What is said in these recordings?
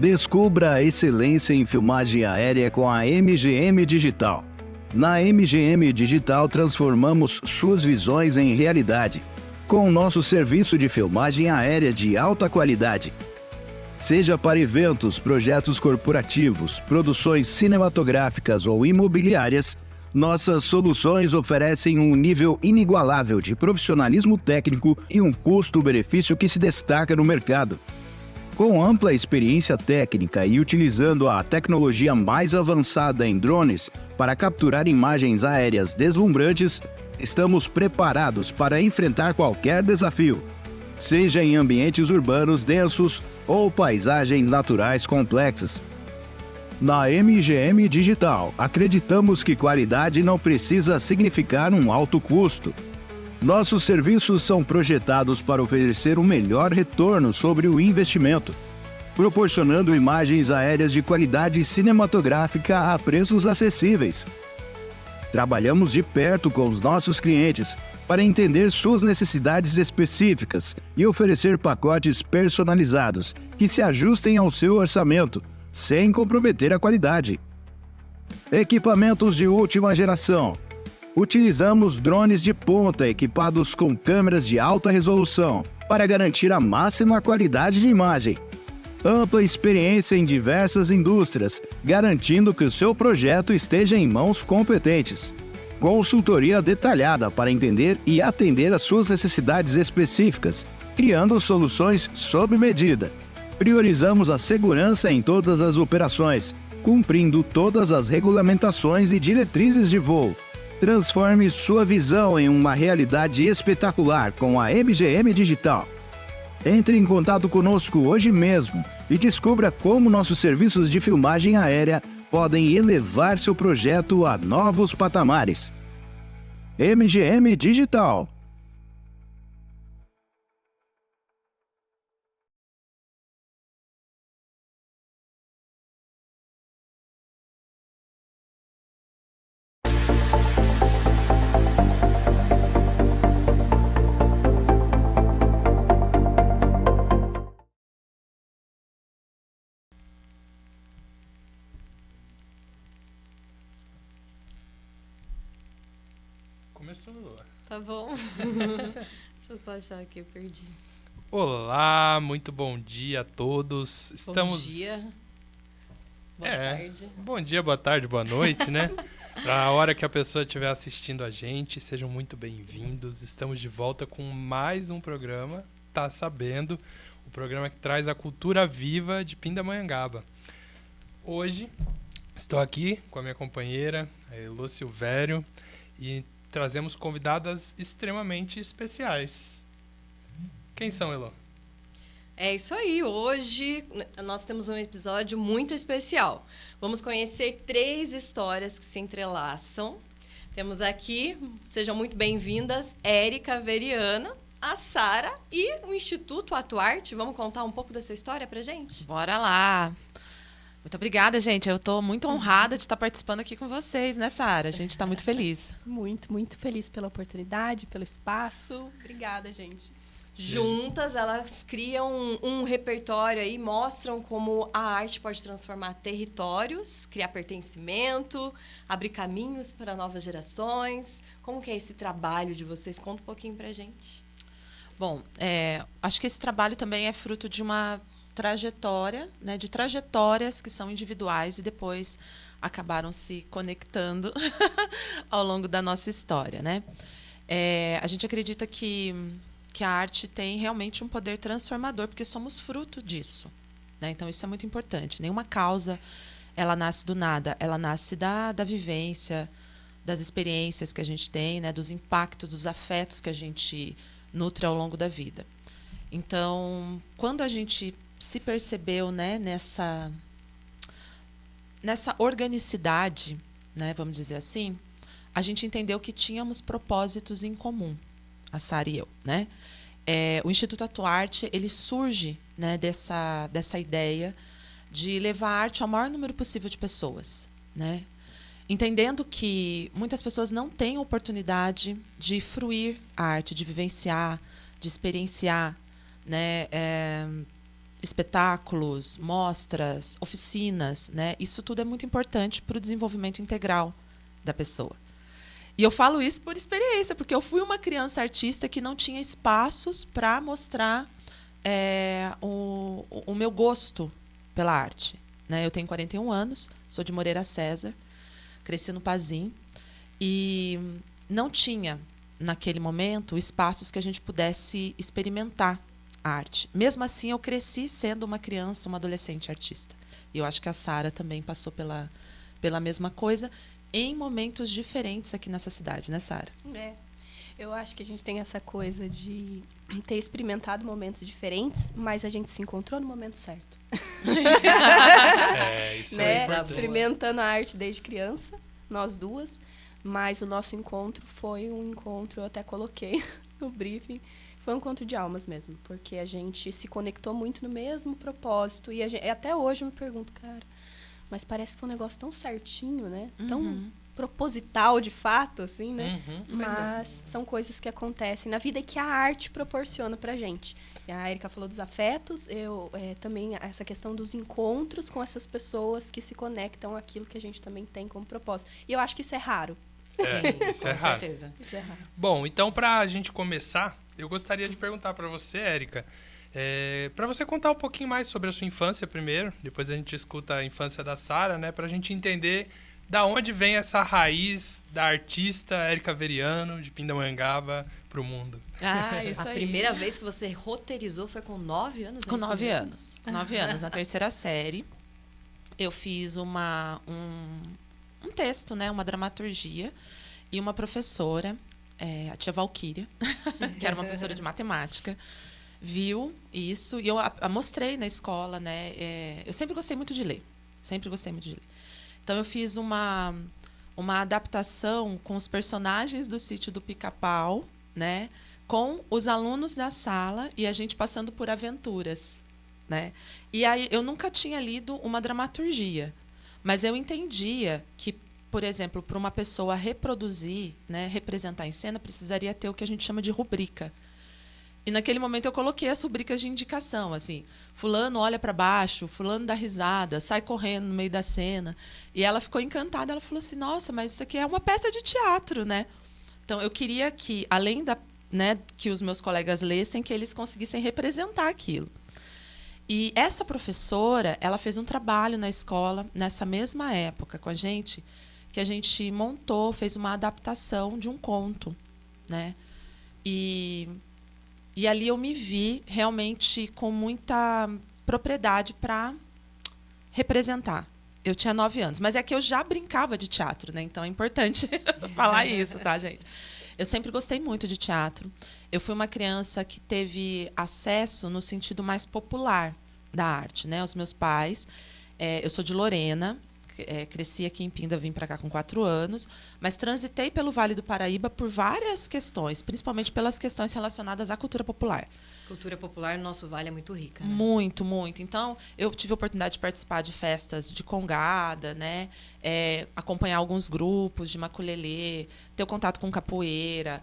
Descubra a excelência em filmagem aérea com a MGM Digital. Na MGM Digital transformamos suas visões em realidade, com o nosso serviço de filmagem aérea de alta qualidade. Seja para eventos, projetos corporativos, produções cinematográficas ou imobiliárias, nossas soluções oferecem um nível inigualável de profissionalismo técnico e um custo-benefício que se destaca no mercado. Com ampla experiência técnica e utilizando a tecnologia mais avançada em drones para capturar imagens aéreas deslumbrantes, estamos preparados para enfrentar qualquer desafio, seja em ambientes urbanos densos ou paisagens naturais complexas. Na MGM Digital, acreditamos que qualidade não precisa significar um alto custo. Nossos serviços são projetados para oferecer o melhor retorno sobre o investimento, proporcionando imagens aéreas de qualidade cinematográfica a preços acessíveis. Trabalhamos de perto com os nossos clientes para entender suas necessidades específicas e oferecer pacotes personalizados que se ajustem ao seu orçamento, sem comprometer a qualidade. Equipamentos de última geração. Utilizamos drones de ponta equipados com câmeras de alta resolução para garantir a máxima qualidade de imagem. Ampla experiência em diversas indústrias, garantindo que o seu projeto esteja em mãos competentes. Consultoria detalhada para entender e atender às suas necessidades específicas, criando soluções sob medida. Priorizamos a segurança em todas as operações, cumprindo todas as regulamentações e diretrizes de voo. Transforme sua visão em uma realidade espetacular com a MGM Digital. Entre em contato conosco hoje mesmo e descubra como nossos serviços de filmagem aérea podem elevar seu projeto a novos patamares. MGM Digital. Começou. Tá bom. Deixa eu só achar aqui, eu perdi. Olá, muito bom dia a todos. Bom dia. Boa tarde. Bom dia, boa tarde, boa noite, né? Pra hora que a pessoa estiver assistindo a gente, sejam muito bem-vindos. Estamos de volta com mais um programa, Tá Sabendo, o programa que traz a cultura viva de Pindamonhangaba. Hoje estou aqui com a minha companheira, a Elô Silvério, e trazemos convidadas extremamente especiais. Quem são, Elô? É isso aí. Hoje nós temos um episódio muito especial. Vamos conhecer 3 histórias que se entrelaçam. Temos aqui, sejam muito bem-vindas, Érica Veriana, a Sara e o Instituto Atuarte. Vamos contar um pouco dessa história pra gente? Bora lá! Muito obrigada, gente. Eu estou muito honrada de estar participando aqui com vocês, né, Sara? A gente está muito feliz. Muito feliz pela oportunidade, pelo espaço. Obrigada, gente. Juntas, elas criam um repertório aí, mostram como a arte pode transformar territórios, criar pertencimento, abrir caminhos para novas gerações. Como que é esse trabalho de vocês? Conta um pouquinho pra gente. Bom, acho que esse trabalho também é fruto de uma trajetória, né, de trajetórias que são individuais e depois acabaram se conectando ao longo da nossa história, né? A gente acredita que a arte tem realmente um poder transformador, porque somos fruto disso, né? Então, isso é muito importante. Nenhuma causa ela nasce do nada, ela nasce da vivência, das experiências que a gente tem, né? Dos impactos, dos afetos que a gente nutre ao longo da vida. Então, quando a gente se percebeu, né, nessa organicidade, né, vamos dizer assim, a gente entendeu que tínhamos propósitos em comum, a Sara e eu, né? O Instituto Atuarte, ele surge, né, dessa ideia de levar a arte ao maior número possível de pessoas, né? Entendendo que muitas pessoas não têm oportunidade de fruir a arte, de vivenciar, de experienciar, né, espetáculos, mostras, oficinas, né? Isso tudo é muito importante para o desenvolvimento integral da pessoa. E eu falo isso por experiência, porque eu fui uma criança artista que não tinha espaços para mostrar o meu gosto pela arte. Né? Eu tenho 41 anos, sou de Moreira César, cresci no Pazim, e não tinha, naquele momento, espaços que a gente pudesse experimentar a arte. Mesmo assim, eu cresci sendo uma criança, uma adolescente artista. E eu acho que a Sara também passou pela mesma coisa, em momentos diferentes aqui nessa cidade, né, Sara? Eu acho que a gente tem essa coisa de ter experimentado momentos diferentes, mas a gente se encontrou no momento certo. Isso né? é importante. Experimentando a arte desde criança, nós duas, mas o nosso encontro foi um encontro, eu até coloquei no briefing, foi um encontro de almas mesmo, porque a gente se conectou muito no mesmo propósito, e até hoje eu me pergunto, cara, mas parece que foi um negócio tão certinho, né? Tão proposital, de fato, assim, né? Mas são coisas que acontecem na vida e que a arte proporciona pra gente. E a Erika falou dos afetos, eu também essa questão dos encontros com essas pessoas que se conectam àquilo que a gente também tem como propósito. E eu acho que isso é raro. Isso é Com raro. certeza. Isso é raro. Bom, então pra gente começar, eu gostaria de perguntar pra você, Érica, pra você contar um pouquinho mais sobre a sua infância primeiro, depois a gente escuta a infância da Sara, né, pra gente entender da onde vem essa raiz da artista Érica Veriano, de Pindamonhangaba, pro mundo. Isso A aí. primeira vez que você roteirizou foi com 9 anos? Com é isso 9 mesmo? anos. 9 anos, na terceira série. Eu fiz um texto, né, uma dramaturgia, e uma professora, a tia Valquíria, que era uma professora de matemática, viu isso, e eu a mostrei na escola, né? Eu sempre gostei muito de ler. Sempre gostei muito de ler. Então, eu fiz uma adaptação com os personagens do Sítio do Pica-Pau, né? Com os alunos da sala e a gente passando por aventuras, né? E aí, eu nunca tinha lido uma dramaturgia, mas eu entendia que, por exemplo, para uma pessoa reproduzir, né, representar em cena, precisaria ter o que a gente chama de rubrica. E naquele momento eu coloquei as rubricas de indicação, assim, fulano olha para baixo, fulano dá risada, sai correndo no meio da cena. E ela ficou encantada, ela falou assim, nossa, mas isso aqui é uma peça de teatro, né? Então eu queria que, além que os meus colegas lessem, que eles conseguissem representar aquilo. E essa professora, ela fez um trabalho na escola, nessa mesma época com a gente, que a gente montou, fez uma adaptação de um conto, né? E ali eu me vi realmente com muita propriedade para representar. Eu tinha 9 anos, mas é que eu já brincava de teatro, né? Então é importante falar isso, tá, gente? Eu sempre gostei muito de teatro. Eu fui uma criança que teve acesso no sentido mais popular da arte, né? Os meus pais, eu sou de Lorena, cresci aqui em Pinda, vim para cá com 4 anos, mas transitei pelo Vale do Paraíba por várias questões, principalmente pelas questões relacionadas à cultura popular. Cultura popular no nosso vale é muito rica, né? Muito, muito. Então, eu tive a oportunidade de participar de festas de congada, né? Acompanhar alguns grupos de maculelê, ter contato com capoeira.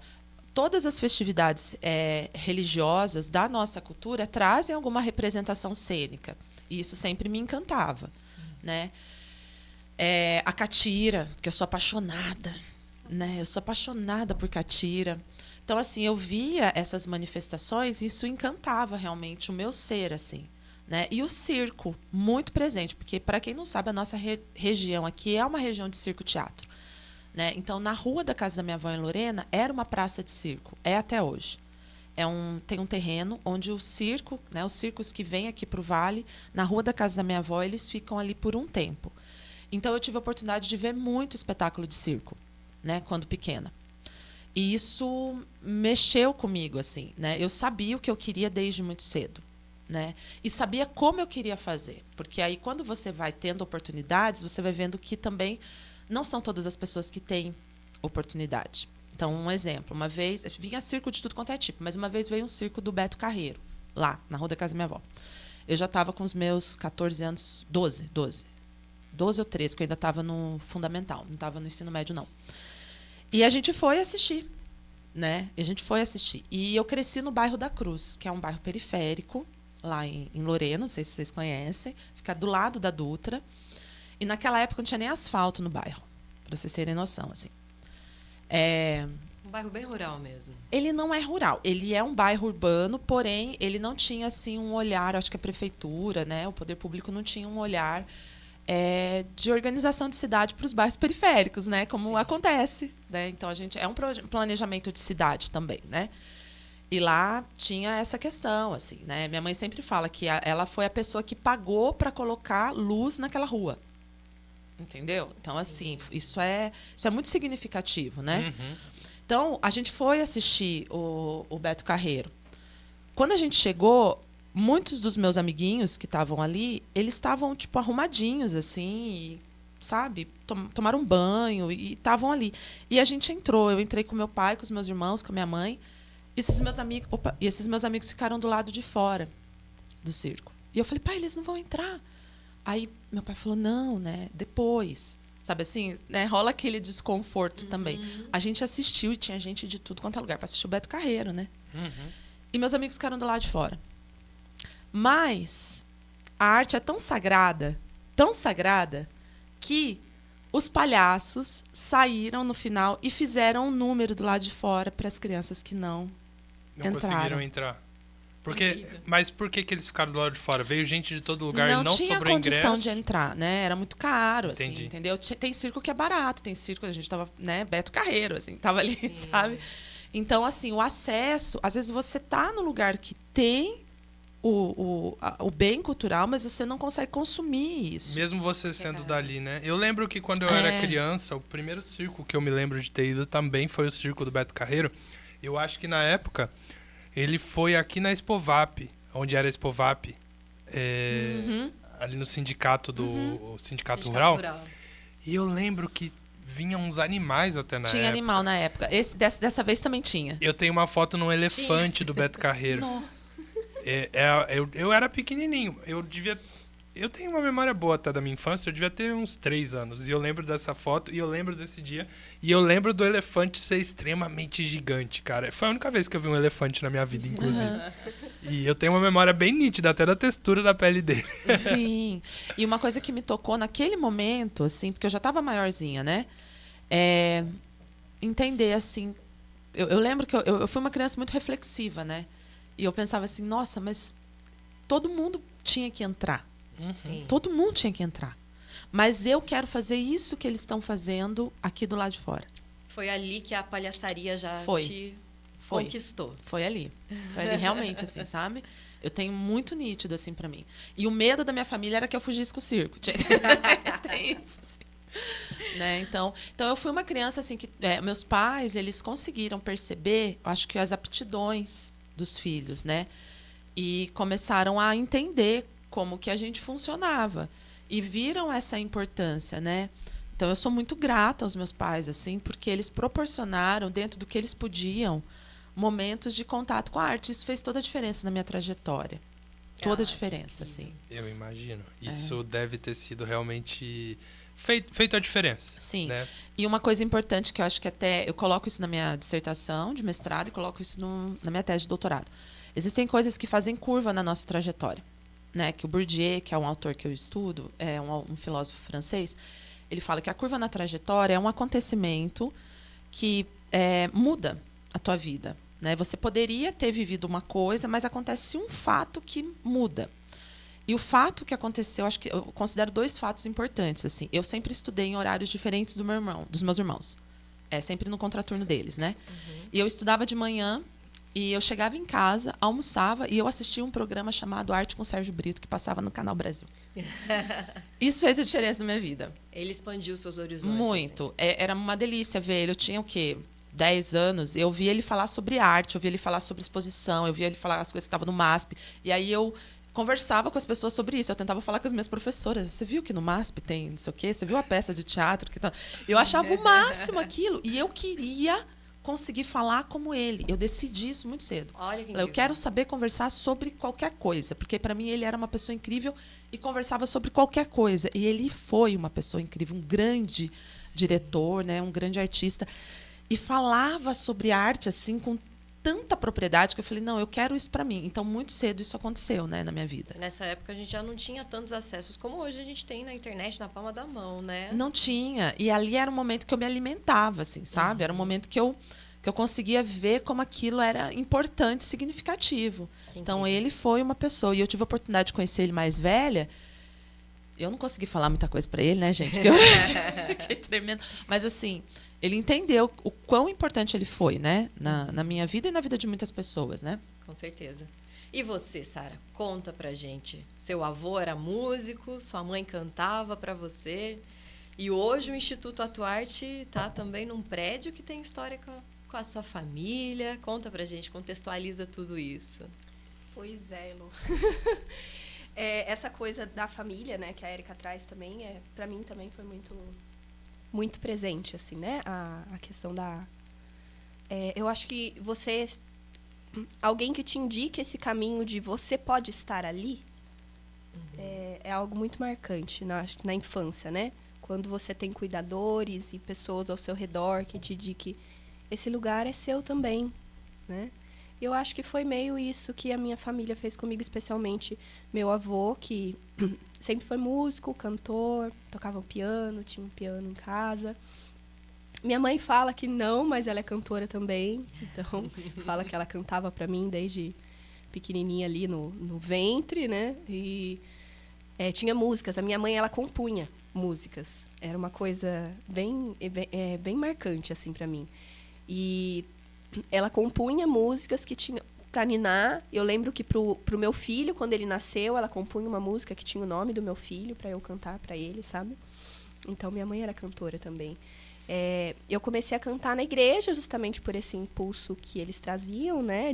Todas as festividades religiosas da nossa cultura trazem alguma representação cênica. E isso sempre me encantava, né? A catira, que eu sou apaixonada, né? Eu sou apaixonada por catira. Então, assim, eu via essas manifestações e isso encantava realmente o meu ser, assim, né? E o circo, muito presente, porque, para quem não sabe, a nossa região aqui é uma região de circo-teatro, né? Então, na rua da casa da minha avó, em Lorena, era uma praça de circo, é até hoje. Tem um terreno onde o circo, né, os circos que vêm aqui para o Vale, na rua da casa da minha avó, eles ficam ali por um tempo. Então, eu tive a oportunidade de ver muito espetáculo de circo, né, quando pequena. E isso mexeu comigo, assim, né? Eu sabia o que eu queria desde muito cedo, né? E sabia como eu queria fazer. Porque aí, quando você vai tendo oportunidades, você vai vendo que também não são todas as pessoas que têm oportunidade. Então, um exemplo. Uma vez, vinha circo de tudo quanto é tipo, mas uma vez veio um circo do Beto Carreiro, lá, na rua da casa da minha avó. Eu já estava com os meus 14 anos, 12 ou 13, que eu ainda estava no fundamental, não estava no ensino médio, não. E a gente foi assistir, né? E eu cresci no bairro da Cruz, que é um bairro periférico, lá em Lorena, não sei se vocês conhecem, fica do lado da Dutra. E naquela época não tinha nem asfalto no bairro, para vocês terem noção, assim. Um bairro bem rural mesmo. Ele não é rural, ele é um bairro urbano, porém ele não tinha assim um olhar, acho que a prefeitura, né, o poder público não tinha um olhar de organização de cidade para os bairros periféricos, né, como Sim. acontece, né? Então a gente é um planejamento de cidade também, né? E lá tinha essa questão, assim, né? Minha mãe sempre fala que ela foi a pessoa que pagou para colocar luz naquela rua. Entendeu? Então, assim, isso é muito significativo, né? Então, a gente foi assistir o Beto Carreiro. Quando a gente chegou, muitos dos meus amiguinhos que estavam ali, eles estavam, tipo, arrumadinhos, assim, e, sabe? Tomaram um banho e estavam ali. E a gente entrou. Eu entrei com meu pai, com os meus irmãos, com a minha mãe. E esses meus amigos ficaram do lado de fora do circo. E eu falei, pai, eles não vão entrar. Aí meu pai falou, não, né? Depois. Sabe assim, né? Rola aquele desconforto também. A gente assistiu e tinha gente de tudo quanto é lugar para assistir o Beto Carreiro, né? E meus amigos ficaram do lado de fora. Mas a arte é tão sagrada, que os palhaços saíram no final e fizeram um número do lado de fora para as crianças que não entraram. Conseguiram entrar. Incrível. Mas por que eles ficaram do lado de fora? Veio gente de todo lugar Não e não tinha sobrou condição ingresso? de entrar, né? Era muito caro, assim, Entendi. entendeu? Tem circo que é barato, tem circo, a gente tava, né, Beto Carreiro, assim, tava ali, sabe? Então, assim, o acesso, às vezes você tá no lugar que tem o bem cultural, mas você não consegue consumir isso. Mesmo você sendo dali, né? Eu lembro que quando eu era criança, o primeiro circo que eu me lembro de ter ido também foi o circo do Beto Carreiro. Eu acho que na época ele foi aqui na Expovap, onde era a Expovap, ali no sindicato do Sindicato Rural. E eu lembro que vinham uns animais até na Tinha época. animal na época. Dessa vez também tinha. Eu tenho uma foto num elefante do Beto Carreiro. Nossa. Eu era pequenininho. Eu tenho uma memória boa até da minha infância. Eu devia ter uns 3 anos. E eu lembro dessa foto. E eu lembro desse dia. E eu lembro do elefante ser extremamente gigante, cara. Foi a única vez que eu vi um elefante na minha vida, inclusive. E eu tenho uma memória bem nítida até da textura da pele dele. Sim. E uma coisa que me tocou naquele momento, assim, porque eu já estava maiorzinha, né? Entender, assim... Eu lembro que eu fui uma criança muito reflexiva, né? E eu pensava assim, nossa, mas todo mundo tinha que entrar. Sim. Todo mundo tinha que entrar. Mas eu quero fazer isso que eles estão fazendo aqui do lado de fora. Foi ali que a palhaçaria já Foi. te Foi. conquistou. Foi ali realmente, assim, sabe? Eu tenho muito nítido, assim, pra mim. E o medo da minha família era que eu fugisse com o circo. Tem isso, assim. Né? Então eu fui uma criança, assim, que meus pais, eles conseguiram perceber, acho que as aptidões dos filhos, né? E começaram a entender como que a gente funcionava. E viram essa importância, né? Então, eu sou muito grata aos meus pais, assim, porque eles proporcionaram, dentro do que eles podiam, momentos de contato com a arte. Isso fez toda a diferença na minha trajetória. Toda a diferença, assim. Eu imagino. Isso deve ter sido realmente feito a diferença. Sim. Né? E uma coisa importante que eu acho que até... Eu coloco isso na minha dissertação de mestrado e coloco isso na minha tese de doutorado. Existem coisas que fazem curva na nossa trajetória. Né? Que o Bourdieu, que é um autor que eu estudo, é um filósofo francês, ele fala que a curva na trajetória é um acontecimento que muda a tua vida. Né? Você poderia ter vivido uma coisa, mas acontece um fato que muda. E o fato que aconteceu, acho que eu considero 2 fatos importantes. Assim. Eu sempre estudei em horários diferentes dos meus irmãos. Sempre no contraturno deles, né? E eu estudava de manhã e eu chegava em casa, almoçava e eu assistia um programa chamado Arte com Sérgio Brito, que passava no Canal Brasil. Isso fez a diferença na minha vida. Ele expandiu seus horizontes. Muito. Era uma delícia ver ele. Eu tinha o quê? 10 anos. Eu via ele falar sobre arte, eu via ele falar sobre exposição, eu via ele falar as coisas que estavam no MASP. E aí eu conversava com as pessoas sobre isso. Eu tentava falar com as minhas professoras. Você viu que no MASP tem não sei o quê? Você viu a peça de teatro? Eu achava o máximo aquilo. E eu queria conseguir falar como ele. Eu decidi isso muito cedo. Olha que Eu quero saber conversar sobre qualquer coisa. Porque, para mim, ele era uma pessoa incrível e conversava sobre qualquer coisa. E ele foi uma pessoa incrível, um grande diretor, né? Um grande artista. E falava sobre arte, assim, com tanta propriedade que eu falei, não, eu quero isso para mim. Então, muito cedo isso aconteceu, né, na minha vida. Nessa época a gente já não tinha tantos acessos como hoje a gente tem na internet, na palma da mão, né? Não tinha. E ali era um momento que eu me alimentava, assim, sabe? Era um momento que eu conseguia ver como aquilo era importante, significativo. Então, ele foi uma pessoa. E eu tive a oportunidade de conhecer ele mais velha. Eu não consegui falar muita coisa para ele, né, gente? Porque eu fiquei tremendo. Mas, assim, ele entendeu o quão importante ele foi, né? Na minha vida e na vida de muitas pessoas, né? Com certeza. E você, Sara? Conta pra gente. Seu avô era músico, sua mãe cantava pra você. E hoje o Instituto Atuarte está também num prédio que tem história com a sua família. Conta pra gente, contextualiza tudo isso. Pois é, Elô. Essa coisa da família, né, que a Érica traz também, para mim também foi muito presente, assim, né? A questão da... eu acho que alguém que te indique esse caminho de você pode estar ali, é algo muito marcante na infância, né? Quando você tem cuidadores e pessoas ao seu redor que te indiquem esse lugar é seu também, né? Eu acho que foi meio isso que a minha família fez comigo, especialmente meu avô, que sempre foi músico, cantor, tocava piano, tinha um piano em casa. Minha mãe fala que não, mas ela é cantora também. Então, fala que ela cantava para mim desde pequenininha ali no ventre, né? E tinha músicas. A minha mãe, ela compunha músicas. Era uma coisa bem marcante, assim, para mim. E ela compunha músicas que tinha para ninar. Eu lembro que pro meu filho, quando ele nasceu, ela compunha uma música que tinha o nome do meu filho para eu cantar para ele, sabe? Então, minha mãe era cantora também. Eu comecei a cantar na igreja justamente por esse impulso que eles traziam, né?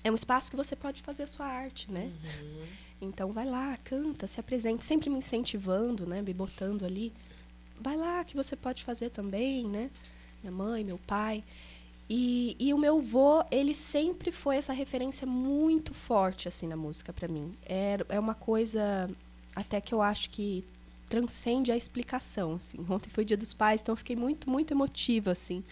É um espaço que você pode fazer a sua arte, né? Uhum. Então, vai lá, canta, se apresente, sempre me incentivando, né? Me botando ali. Vai lá, que você pode fazer também, né? Minha mãe, meu pai. E o meu avô, ele sempre foi essa referência muito forte, assim, na música para mim. É uma coisa até que eu acho que transcende a explicação, assim. Ontem foi Dia dos Pais, então eu fiquei muito, muito emotiva, assim,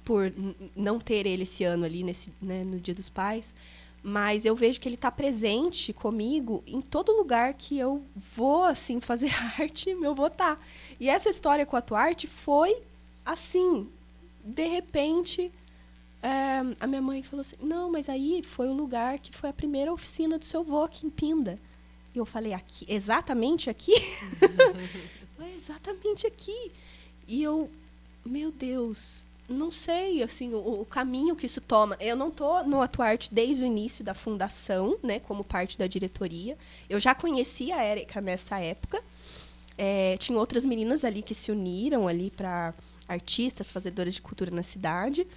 por não ter ele esse ano ali, no Dia dos Pais. Mas eu vejo que ele está presente comigo em todo lugar que eu vou, assim, fazer arte, meu avô tá. E essa história com a Atuarte foi, assim, de repente, a minha mãe falou assim, não, mas aí foi o lugar que foi a primeira oficina do seu avô aqui em Pinda. E eu falei, aqui? Exatamente aqui? Exatamente aqui. E eu, meu Deus, não sei, assim, o caminho que isso toma. Eu não estou no Atuarte desde o início da fundação, né, como parte da diretoria. Eu já conhecia a Érica nessa época. Tinha outras meninas ali que se uniram ali para artistas, fazedoras de cultura na cidade,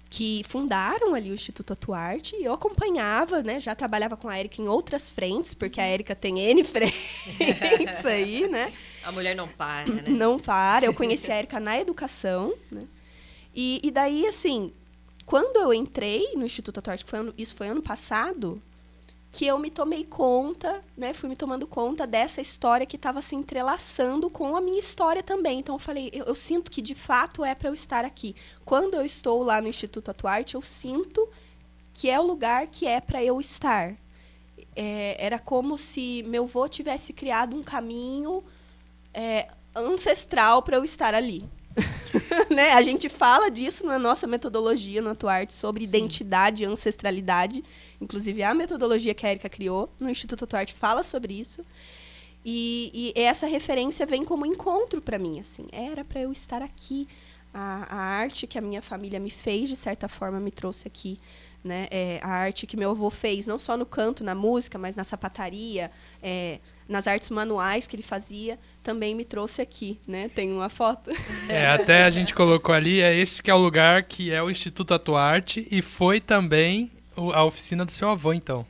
que fundaram ali o Instituto Atuarte, e eu acompanhava, né? Já trabalhava com a Érica em outras frentes, porque a Érica tem N frentes aí, né? A mulher não para, né? Não para. Eu conheci a Érica na educação, né? E daí, assim, quando eu entrei no Instituto Atuarte, isso foi ano passado, que eu me tomei conta, né? Fui me tomando conta dessa história que estava se entrelaçando com a minha história também. Então, eu falei, eu sinto que, de fato, é para eu estar aqui. Quando eu estou lá no Instituto Atuarte, eu sinto que é o lugar que é para eu estar. Era como se meu avô tivesse criado um caminho ancestral para eu estar ali. Né? A gente fala disso na nossa metodologia no Atuarte, sobre identidade e ancestralidade. Inclusive, a metodologia que a Érica criou no Instituto Atuarte fala sobre isso. E essa referência vem como encontro para mim. Assim, era para eu estar aqui. A arte que a minha família me fez, de certa forma, me trouxe aqui. Né? A arte que meu avô fez, não só no canto, na música, mas na sapataria, nas artes manuais que ele fazia, também me trouxe aqui, né? Tem uma foto. Até a gente colocou ali, esse que é o lugar que é o Instituto Atuarte, e foi também a oficina do seu avô, então.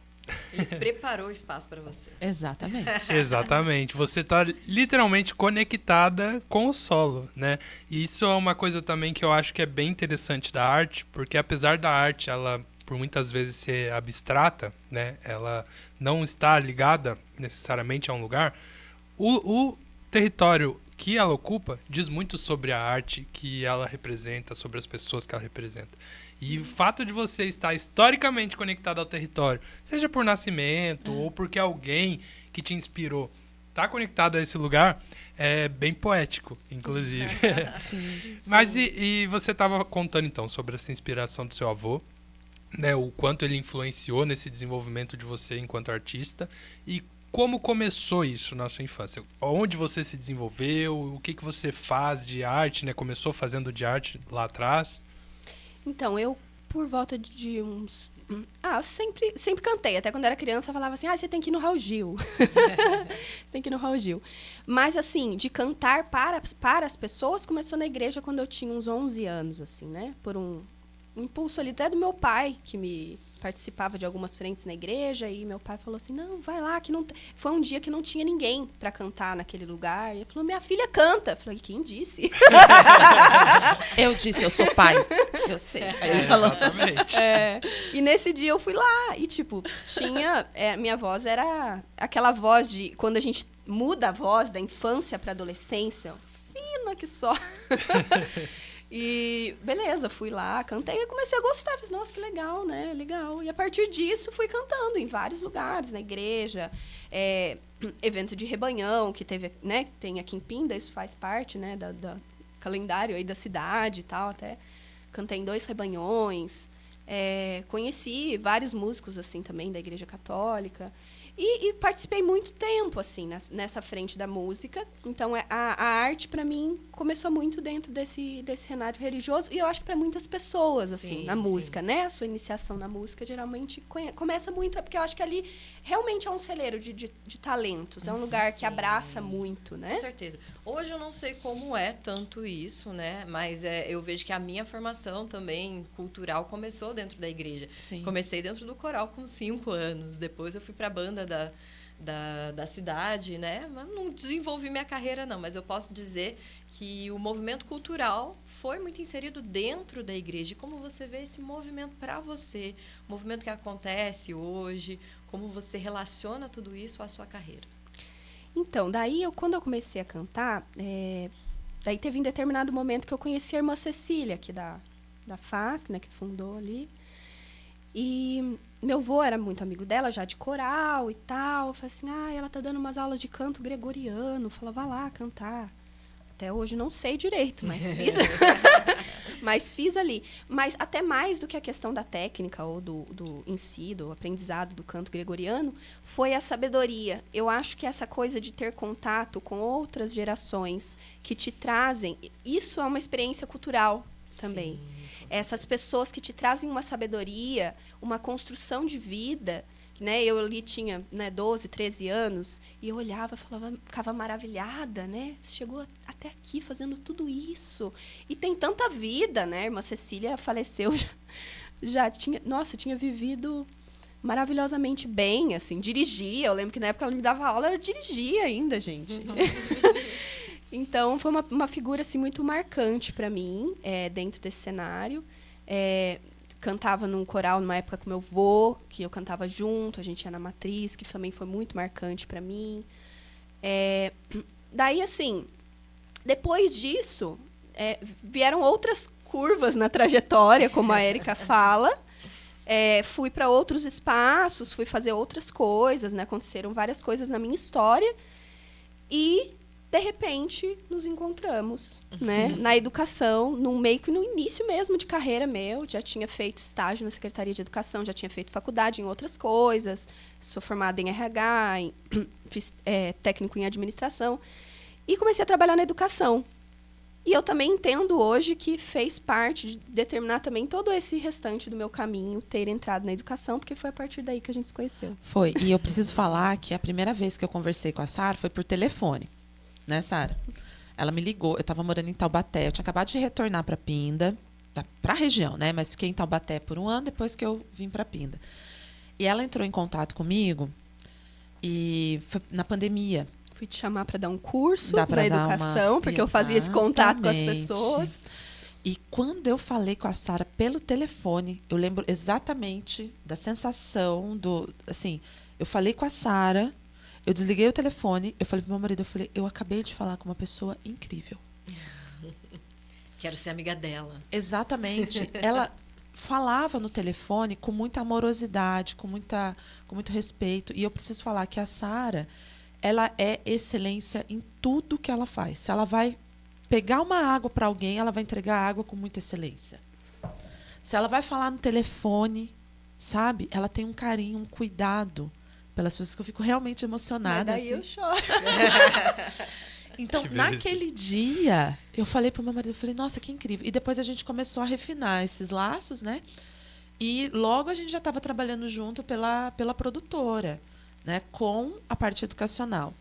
Ele preparou o espaço para você. Exatamente. Exatamente. Você está literalmente conectada com o solo, né? E isso é uma coisa também que eu acho que é bem interessante da arte, porque apesar da arte, ela por muitas vezes ser abstrata, né? Ela não está ligada necessariamente a um lugar. O território que ela ocupa diz muito sobre a arte que ela representa, sobre as pessoas que ela representa. E o fato de você estar historicamente conectado ao território, seja por nascimento ou porque alguém que te inspirou está conectado a esse lugar, é bem poético, inclusive. Sim. Mas e você estava contando então sobre essa inspiração do seu avô, né, o quanto ele influenciou nesse desenvolvimento de você enquanto artista e como começou isso na sua infância? Onde você se desenvolveu? O que você faz de arte, né? Começou fazendo de arte lá atrás? Então, eu, por volta de uns... eu sempre cantei. Até quando era criança, eu falava assim, você tem que ir no Raul Gil. Você tem que ir no Raul Gil. Mas, assim, de cantar para as pessoas, começou na igreja quando eu tinha uns 11 anos, assim, né? Por um impulso ali até do meu pai, que me participava de algumas frentes na igreja, e meu pai falou assim, não, vai lá, que não... Foi um dia que não tinha ninguém para cantar naquele lugar, e ele falou, minha filha canta. Eu falei, quem disse? Eu disse, eu sou pai. Eu sei. Aí ele falou. Exatamente. E nesse dia eu fui lá, e tipo, tinha... minha voz era aquela voz de... Quando a gente muda a voz da infância para adolescência, fina que só... E beleza, fui lá, cantei e comecei a gostar. Falei, nossa, que legal, né? Legal. E a partir disso fui cantando em vários lugares, na igreja, evento de rebanhão, que teve, né? Tem aqui em Pinda, isso faz parte, né? Da calendário aí da cidade e tal, até. Cantei em 2 rebanhões. Conheci vários músicos, assim, também, da igreja católica. E participei muito tempo, assim, nessa frente da música. Então, a arte, para mim, começou muito dentro desse cenário religioso. E eu acho que para muitas pessoas, assim, na música, né? A sua iniciação na música, geralmente, começa muito... É porque eu acho que ali realmente é um celeiro de talentos. É um lugar que abraça muito, né? Com certeza. Hoje eu não sei como é tanto isso, né? Mas eu vejo que a minha formação também cultural começou dentro da igreja. Sim. Comecei dentro do coral com 5 anos. Depois eu fui para a banda da cidade, né? Mas não desenvolvi minha carreira, não. Mas eu posso dizer que o movimento cultural foi muito inserido dentro da igreja. E como você vê esse movimento para você, o movimento que acontece hoje, como você relaciona tudo isso à sua carreira? Então, daí, quando eu comecei a cantar, daí teve um determinado momento que eu conheci a irmã Cecília, aqui da FASC, né? Que fundou ali. E meu avô era muito amigo dela, já de coral e tal. Eu falei assim, ela tá dando umas aulas de canto gregoriano. Eu falava, vai lá cantar. Até hoje não sei direito, mas fiz. Mas fiz ali. Mas até mais do que a questão da técnica ou do em si, do aprendizado do canto gregoriano, foi a sabedoria. Eu acho que essa coisa de ter contato com outras gerações que te trazem... Isso é uma experiência cultural também. Sim. Essas pessoas que te trazem uma sabedoria, uma construção de vida, né? Eu ali tinha, né, 12, 13 anos, e eu olhava, ficava maravilhada, né? Chegou até aqui fazendo tudo isso. E tem tanta vida, né? A irmã Cecília faleceu, já tinha vivido maravilhosamente bem, assim, dirigia. Eu lembro que na época ela me dava aula, ela dirigia ainda, gente. Então, foi uma figura assim, muito marcante para mim, dentro desse cenário. Cantava num coral numa época com meu avô, que eu cantava junto, a gente ia na matriz, que também foi muito marcante para mim. Daí, assim, depois disso, vieram outras curvas na trajetória, como a Érica fala. Fui para outros espaços, fui fazer outras coisas, né? Aconteceram várias coisas na minha história. E... de repente, nos encontramos, né? Na educação, meio que no início mesmo de carreira meu. Já tinha feito estágio na Secretaria de Educação, já tinha feito faculdade em outras coisas. Sou formada em RH, fiz técnico em administração. E comecei a trabalhar na educação. E eu também entendo hoje que fez parte de determinar também todo esse restante do meu caminho, ter entrado na educação, porque foi a partir daí que a gente se conheceu. Foi. E eu preciso falar que a primeira vez que eu conversei com a Sara foi por telefone. Né, Sara? Ela me ligou, eu estava morando em Taubaté, eu tinha acabado de retornar para Pinda, para a região, né? Mas fiquei em Taubaté por 1 ano depois que eu vim para Pinda. E ela entrou em contato comigo e foi na pandemia. Fui te chamar para dar um curso na educação, porque eu fazia esse contato com as pessoas. E quando eu falei com a Sara pelo telefone, eu lembro exatamente da sensação assim, eu falei com a Sara. Eu desliguei o telefone, eu falei pro meu marido, eu acabei de falar com uma pessoa incrível. Quero ser amiga dela. Exatamente. Ela falava no telefone com muita amorosidade, com muito respeito. E eu preciso falar que a Sara, ela é excelência em tudo que ela faz. Se ela vai pegar uma água para alguém, ela vai entregar água com muita excelência. Se ela vai falar no telefone, sabe? Ela tem um carinho, um cuidado pelas pessoas, que eu fico realmente emocionada. Mas daí eu assim. choro. Então, Que beleza. naquele dia, eu falei pro meu marido, eu falei, nossa, que incrível. E depois a gente começou a refinar esses laços, né? E logo a gente já estava trabalhando junto pela produtora, né? Com a parte educacional.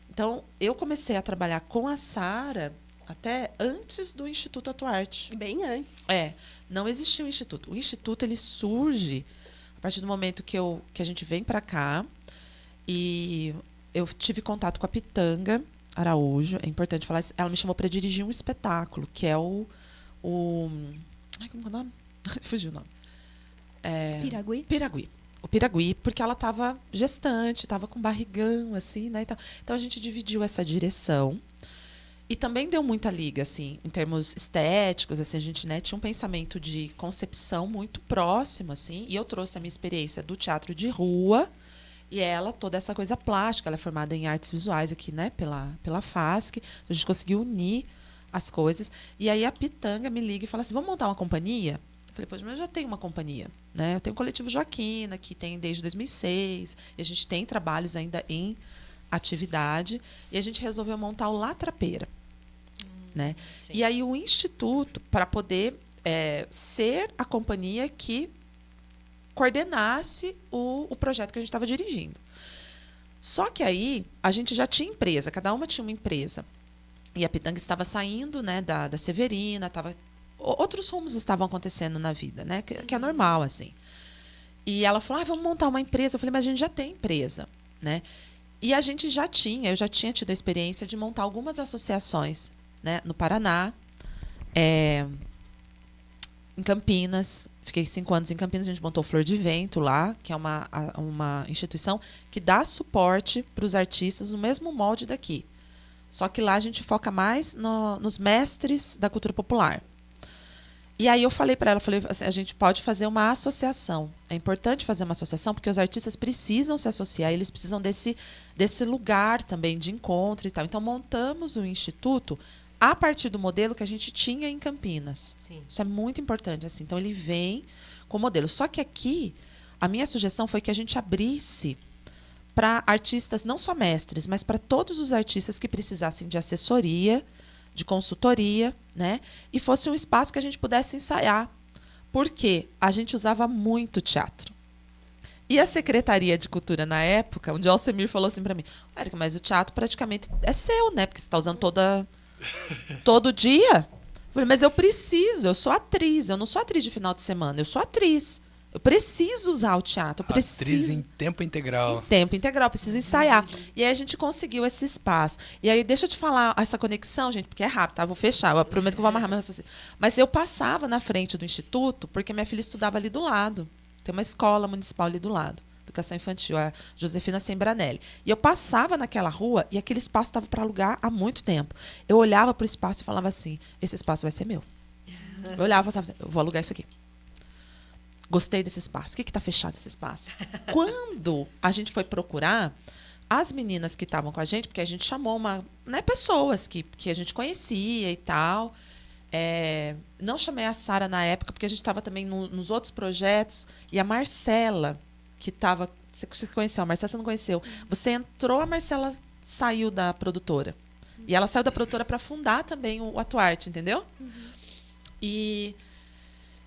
Então, eu comecei a trabalhar com a Sara até antes do Instituto Atuarte. Bem antes. Não existia o Instituto. O Instituto, ele surge a partir do momento que a gente vem para cá. E eu tive contato com a Pitanga Araújo, é importante falar isso. Ela me chamou para dirigir um espetáculo, que é o ai, como é o nome? Fugiu o nome. Piragui. Piragui. O Piragui, porque ela estava gestante, estava com barrigão, assim, né? Então a gente dividiu essa direção. E também deu muita liga, assim, em termos estéticos, assim, a gente, né, tinha um pensamento de concepção muito próximo, assim, e eu trouxe a minha experiência do teatro de rua, e ela, toda essa coisa plástica, ela é formada em artes visuais aqui, né, pela FASC, a gente conseguiu unir as coisas, e aí a Pitanga me liga e fala assim, vamos montar uma companhia? Eu falei, poxa, mas eu já tenho uma companhia, né, eu tenho o Coletivo Joaquina, que tem desde 2006, e a gente tem trabalhos ainda em atividade, e a gente resolveu montar o La Trapeira, né? E aí o Instituto, para poder ser a companhia que coordenasse o projeto que a gente estava dirigindo. Só que aí a gente já tinha empresa, cada uma tinha uma empresa. E a Pitanga estava saindo, né, da Severina, outros rumos estavam acontecendo na vida, né, que é normal, assim. E ela falou, vamos montar uma empresa. Eu falei, mas a gente já tem empresa, né? E eu já tinha tido a experiência de montar algumas associações, né, no Paraná, em Campinas. Fiquei 5 anos em Campinas, a gente montou Flor de Vento lá, que é uma instituição que dá suporte para os artistas no mesmo molde daqui. Só que lá a gente foca mais nos mestres da cultura popular. E aí eu falei para ela, assim, a gente pode fazer uma associação. É importante fazer uma associação porque os artistas precisam se associar, eles precisam desse lugar também de encontro e tal. Então montamos o instituto a partir do modelo que a gente tinha em Campinas. Sim. Isso é muito importante, assim. Então ele vem com o modelo. Só que aqui a minha sugestão foi que a gente abrisse para artistas, não só mestres, mas para todos os artistas que precisassem de assessoria, de consultoria, né? E fosse um espaço que a gente pudesse ensaiar. Porque a gente usava muito teatro. E a Secretaria de Cultura, na época, onde o Alcemir falou assim para mim, Érica, mas o teatro praticamente é seu, né? Porque você está usando todo dia. Eu falei, mas eu sou atriz. Eu não sou atriz de final de semana, eu sou atriz. Eu preciso usar o teatro. Atriz em tempo integral. Em tempo integral, preciso ensaiar. E aí a gente conseguiu esse espaço. E aí, deixa eu te falar essa conexão, gente, porque é rápido, tá? Vou fechar, eu prometo que eu vou amarrar meu raciocínio. Mas eu passava na frente do instituto, porque minha filha estudava ali do lado. Tem uma escola municipal ali do lado. Educação infantil, a Josefina Sembranelli. E eu passava naquela rua e aquele espaço estava para alugar há muito tempo. Eu olhava para o espaço e falava assim, esse espaço vai ser meu. Eu olhava e falava assim, eu vou alugar isso aqui. Gostei desse espaço. O que está fechado esse espaço? Quando a gente foi procurar, as meninas que estavam com a gente, porque a gente chamou pessoas que a gente conhecia e tal. Não chamei a Sara na época, porque a gente estava também nos outros projetos. E a Marcela, que estava... Você conheceu a Marcela? Você não conheceu. Você entrou, a Marcela saiu da produtora. E ela saiu da produtora para fundar também o Atuarte, entendeu? E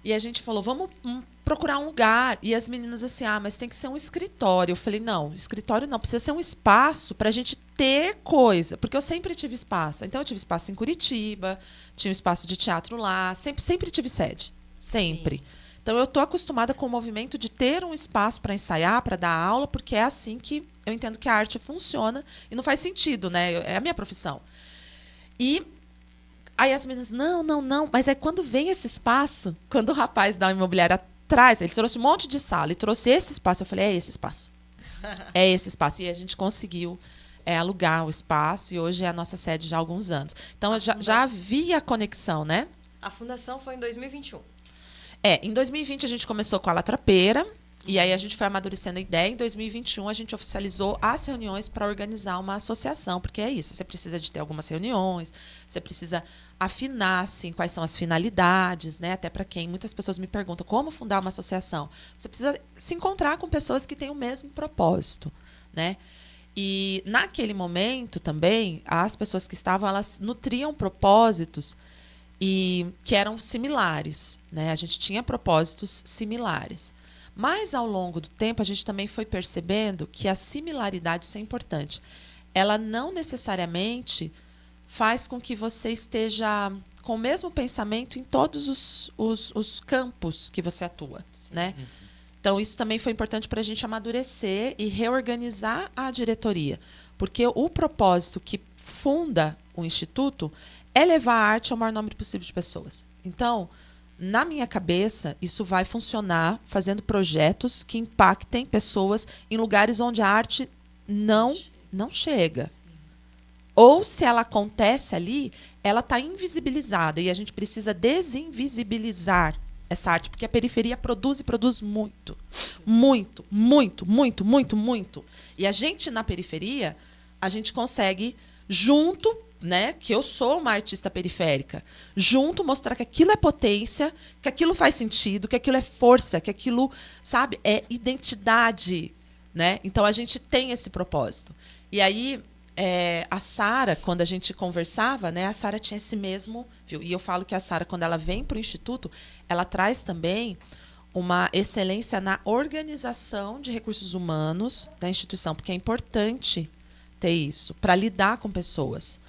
a gente falou, vamos procurar um lugar. E as meninas assim, mas tem que ser um escritório. Eu falei, não, escritório não, precisa ser um espaço para a gente ter coisa. Porque eu sempre tive espaço. Então, eu tive espaço em Curitiba, tinha um espaço de teatro lá, sempre tive sede. Sempre. Sim. Então, eu estou acostumada com o movimento de ter um espaço para ensaiar, para dar aula, porque é assim que eu entendo que a arte funciona. E não faz sentido, né? É a minha profissão. E aí as meninas, não. Mas é quando vem esse espaço, quando o rapaz da imobiliária traz, ele trouxe um monte de sala e trouxe esse espaço. Eu falei, é esse espaço. É esse espaço. E a gente conseguiu alugar o espaço e hoje é a nossa sede já há alguns anos. Então, já havia conexão, né? A fundação foi em 2021. Em 2020 a gente começou com a Latrapeira. E aí a gente foi amadurecendo a ideia. Em 2021 a gente oficializou as reuniões para organizar uma associação, porque é isso, você precisa de ter algumas reuniões, você precisa afinar assim, quais são as finalidades, né? Até para quem muitas pessoas me perguntam como fundar uma associação. Você precisa se encontrar com pessoas que têm o mesmo propósito, né? E naquele momento também, as pessoas que estavam, elas nutriam propósitos e que eram similares, né? A gente tinha propósitos similares. Mas, ao longo do tempo, a gente também foi percebendo que a similaridade, isso é importante, ela não necessariamente faz com que você esteja com o mesmo pensamento em todos os campos que você atua, né? Então, isso também foi importante para a gente amadurecer e reorganizar a diretoria. Porque o propósito que funda o Instituto é levar a arte ao maior número possível de pessoas. Então, na minha cabeça, isso vai funcionar fazendo projetos que impactem pessoas em lugares onde a arte não chega. Ou, se ela acontece ali, ela está invisibilizada e a gente precisa desinvisibilizar essa arte, porque a periferia produz e produz muito. Muito, muito, muito, muito, muito. E a gente, na periferia, a gente consegue, junto, né, que eu sou uma artista periférica, junto mostrar que aquilo é potência, que aquilo faz sentido, que aquilo é força, que aquilo, sabe, é identidade, né? Então a gente tem esse propósito. E aí a Sara, quando a gente conversava, né, a Sara tinha esse mesmo, viu? E eu falo que a Sara, quando ela vem para o Instituto, ela traz também uma excelência na organização de recursos humanos da instituição, porque é importante ter isso, para lidar com pessoas.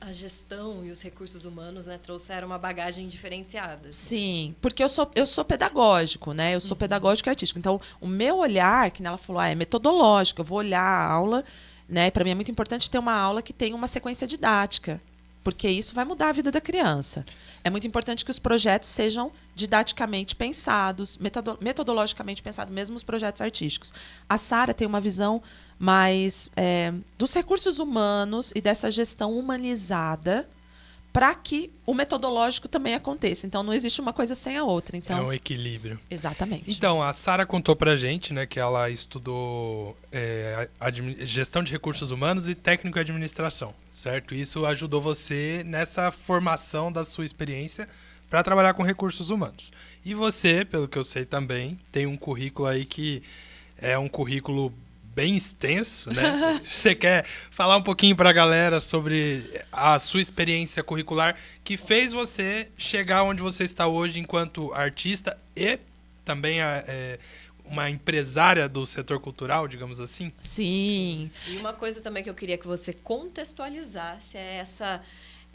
A gestão e os recursos humanos, né, trouxeram uma bagagem diferenciada. Sim, porque eu sou pedagógico, né? Eu sou pedagógico e artístico. Então, o meu olhar, que ela falou, é metodológico, eu vou olhar a aula, né? Para mim é muito importante ter uma aula que tenha uma sequência didática, porque isso vai mudar a vida da criança. É muito importante que os projetos sejam didaticamente pensados, metodologicamente pensados, mesmo os projetos artísticos. A Sara tem uma visão mais dos recursos humanos e dessa gestão humanizada para que o metodológico também aconteça. Então, não existe uma coisa sem a outra. Então, é um equilíbrio. Exatamente. Então, a Sara contou pra gente, né, que ela estudou gestão de recursos humanos e técnico e administração, certo? Isso ajudou você nessa formação da sua experiência para trabalhar com recursos humanos. E você, pelo que eu sei também, tem um currículo aí que é um currículo bem extenso, né? Você quer falar um pouquinho para a galera sobre a sua experiência curricular que fez você chegar onde você está hoje enquanto artista e também uma empresária do setor cultural, digamos assim? Sim. E uma coisa também que eu queria que você contextualizasse é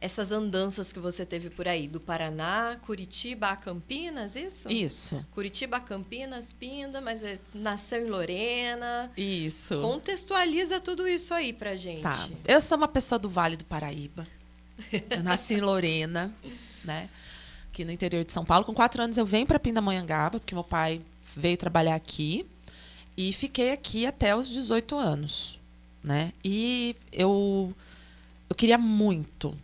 essas andanças que você teve por aí, do Paraná, Curitiba a Campinas, isso? Isso. Curitiba a Campinas, Pinda, mas nasceu em Lorena. Isso. Contextualiza tudo isso aí pra gente. Tá. Eu sou uma pessoa do Vale do Paraíba. Eu nasci em Lorena, né? Aqui no interior de São Paulo. Com 4 anos eu venho para Pindamonhangaba, porque meu pai veio trabalhar aqui. E fiquei aqui até os 18 anos, né? E eu queria muito,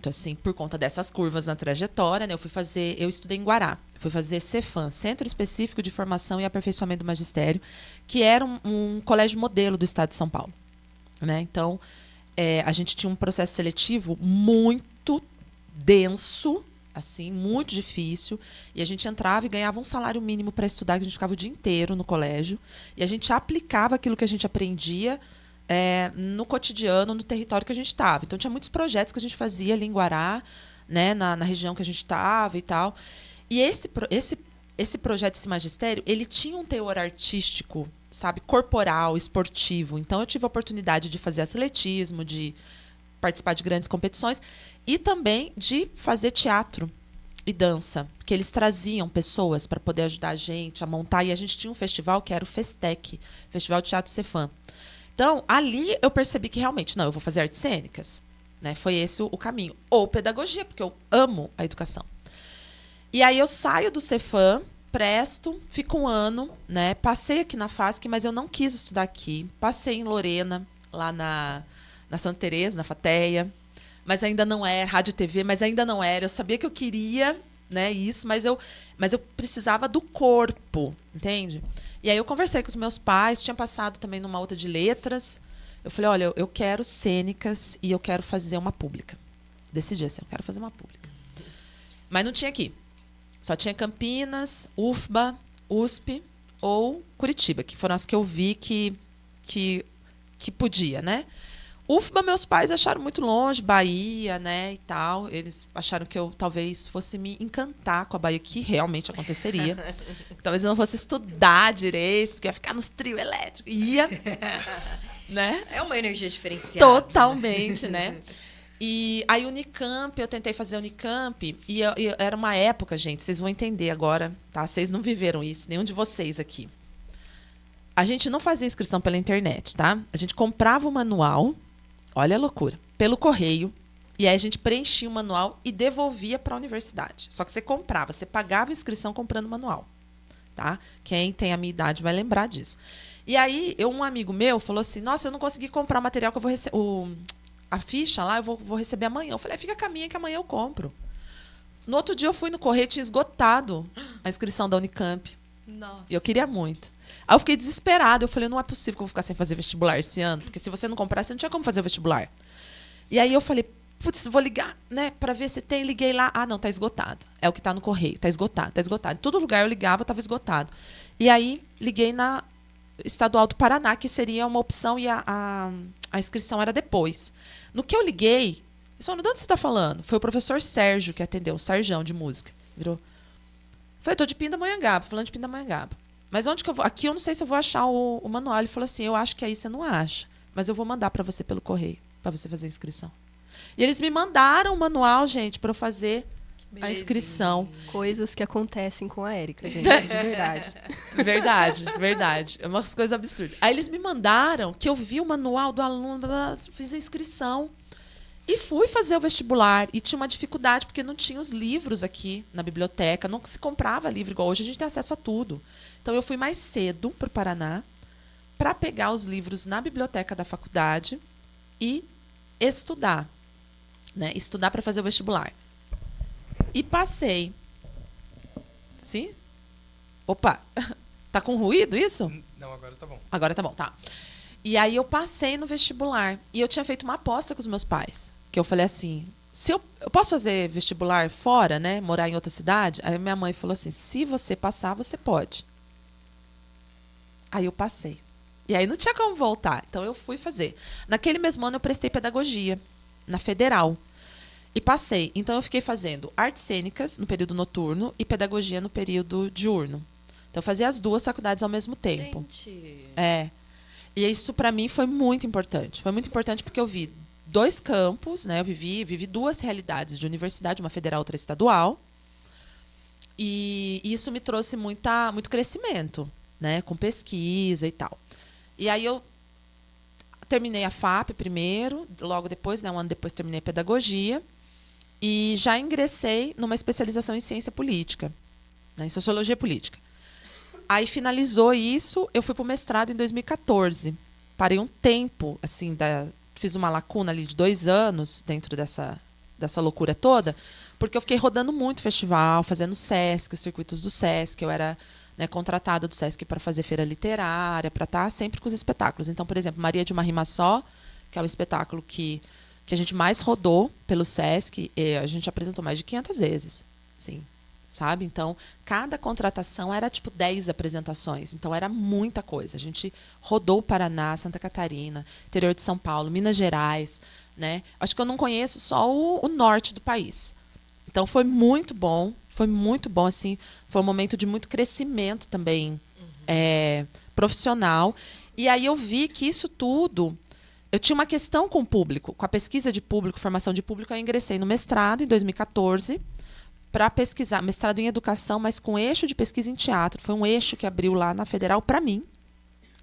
assim, por conta dessas curvas na trajetória, né? Eu estudei em Guará. Fui fazer Cefam, Centro Específico de Formação e Aperfeiçoamento do Magistério, que era um colégio modelo do estado de São Paulo, né? Então, a gente tinha um processo seletivo muito denso, assim, muito difícil, e a gente entrava e ganhava um salário mínimo para estudar, que a gente ficava o dia inteiro no colégio, e a gente aplicava aquilo que a gente aprendia no cotidiano, no território que a gente estava. Então, tinha muitos projetos que a gente fazia ali em Guará, né, na região que a gente estava e tal. E esse projeto, esse magistério, ele tinha um teor artístico, sabe, corporal, esportivo. Então, eu tive a oportunidade de fazer atletismo, de participar de grandes competições e também de fazer teatro e dança, porque eles traziam pessoas para poder ajudar a gente a montar. E a gente tinha um festival que era o Festec, Festival de Teatro Cefam. Então, ali eu percebi que realmente, não, eu vou fazer artes cênicas, né? Foi esse o caminho. Ou pedagogia, porque eu amo a educação. E aí eu saio do Cefam presto, fico um ano, né? Passei aqui na FASC, mas eu não quis estudar aqui. Passei em Lorena, lá na Santa Teresa, na FATEA. Mas ainda não era, rádio e TV, mas ainda não era. Eu sabia que eu queria, né, isso, mas eu precisava do corpo, entende? E aí eu conversei com os meus pais, tinha passado também numa outra de letras. Eu falei, olha, eu quero cênicas e eu quero fazer uma pública. Decidi assim, eu quero fazer uma pública. Mas não tinha aqui. Só tinha Campinas, UFBA, USP ou Curitiba, que foram as que eu vi que podia, né? UFBA, meus pais acharam muito longe, Bahia, né, e tal. Eles acharam que eu talvez fosse me encantar com a Bahia, que realmente aconteceria. Talvez eu não fosse estudar direito, que ia ficar nos trios elétricos. Ia, né? É uma energia diferenciada. Totalmente, né? E aí, Unicamp, eu tentei fazer Unicamp, e era uma época, gente, vocês vão entender agora, tá? Vocês não viveram isso, nenhum de vocês aqui. A gente não fazia inscrição pela internet, tá? A gente comprava o manual, olha a loucura, pelo correio, e aí a gente preenchia o manual e devolvia para a universidade. Só que você comprava, você pagava a inscrição comprando o manual, tá? Quem tem a minha idade vai lembrar disso. E aí, um amigo meu falou assim, nossa, eu não consegui comprar o material que eu vou receber... A ficha lá eu vou receber amanhã. Eu falei, fica a caminho que amanhã eu compro. No outro dia eu fui no correio, tinha esgotado a inscrição da Unicamp. Nossa. E eu queria muito. Aí eu fiquei desesperada. Eu falei, não é possível que eu vou ficar sem fazer vestibular esse ano. Porque se você não comprar, você não tinha como fazer o vestibular. E aí eu falei, putz, vou ligar, né, pra ver se tem. Liguei lá. Ah, não, tá esgotado. É o que tá no correio. Tá esgotado, tá esgotado. Em todo lugar eu ligava, tava esgotado. E aí liguei na Estadual do Paraná, que seria uma opção, e a inscrição era depois. No que eu liguei, eles falaram, de onde você está falando? Foi o professor Sérgio que atendeu, o Sarjão de música. Virou. Falei, tô de Pindamonhangaba, falando de Pindamonhangaba. Mas onde que eu vou? Aqui eu não sei se eu vou achar o manual. Ele falou assim, eu acho que aí você não acha, mas eu vou mandar para você pelo correio, para você fazer a inscrição. E eles me mandaram o manual, gente, para eu fazer a inscrição. Coisas que acontecem com a Érica, gente, de verdade. Verdade, verdade. É umas coisas absurdas. Aí eles me mandaram que eu vi o manual do aluno, fiz a inscrição. E fui fazer o vestibular. E tinha uma dificuldade, porque não tinha os livros aqui na biblioteca. Não se comprava livro igual hoje, a gente tem acesso a tudo. Então eu fui mais cedo para o Paraná para pegar os livros na biblioteca da faculdade e estudar. Né? Estudar para fazer o vestibular. E passei. Sim? Opa, tá com ruído isso? Não, agora tá bom. Agora tá bom, tá. E aí eu passei no vestibular. E eu tinha feito uma aposta com os meus pais. Que eu falei assim, se eu posso fazer vestibular fora, né? Morar em outra cidade? Aí minha mãe falou assim, se você passar, você pode. Aí eu passei. E aí não tinha como voltar. Então eu fui fazer. Naquele mesmo ano eu prestei pedagogia na Federal. E passei. Então, eu fiquei fazendo artes cênicas no período noturno e pedagogia no período diurno. Então, eu fazia as duas faculdades ao mesmo tempo. Gente. É. E isso, para mim, foi muito importante. Foi muito importante porque eu vi 2 campos, né? Eu vivi 2 realidades de universidade, uma federal e outra estadual. E isso me trouxe muito crescimento, né? Com pesquisa e tal. E aí, eu terminei a FAP primeiro, logo depois, né? Um ano depois, terminei a pedagogia. E já ingressei numa especialização em ciência política, né, em sociologia política. Aí finalizou isso, eu fui para o mestrado em 2014. Parei um tempo, assim, fiz uma lacuna ali de 2 anos dentro dessa loucura toda, porque eu fiquei rodando muito festival, fazendo SESC, os circuitos do SESC. Eu era, né, contratada do SESC para fazer feira literária, para estar sempre com os espetáculos. Então, por exemplo, Maria de uma Rima Só, que é o espetáculo que a gente mais rodou pelo SESC, a gente apresentou mais de 500 vezes, assim, sabe? Então, cada contratação era tipo 10 apresentações, então era muita coisa. A gente rodou o Paraná, Santa Catarina, interior de São Paulo, Minas Gerais, né? Acho que eu não conheço só o norte do país. Então, foi muito bom, assim, foi um momento de muito crescimento também, profissional. E aí eu vi que isso tudo... Eu tinha uma questão com o público, com a pesquisa de público, formação de público. Eu ingressei no mestrado em 2014 para pesquisar, mestrado em educação, mas com eixo de pesquisa em teatro. Foi um eixo que abriu lá na Federal para mim.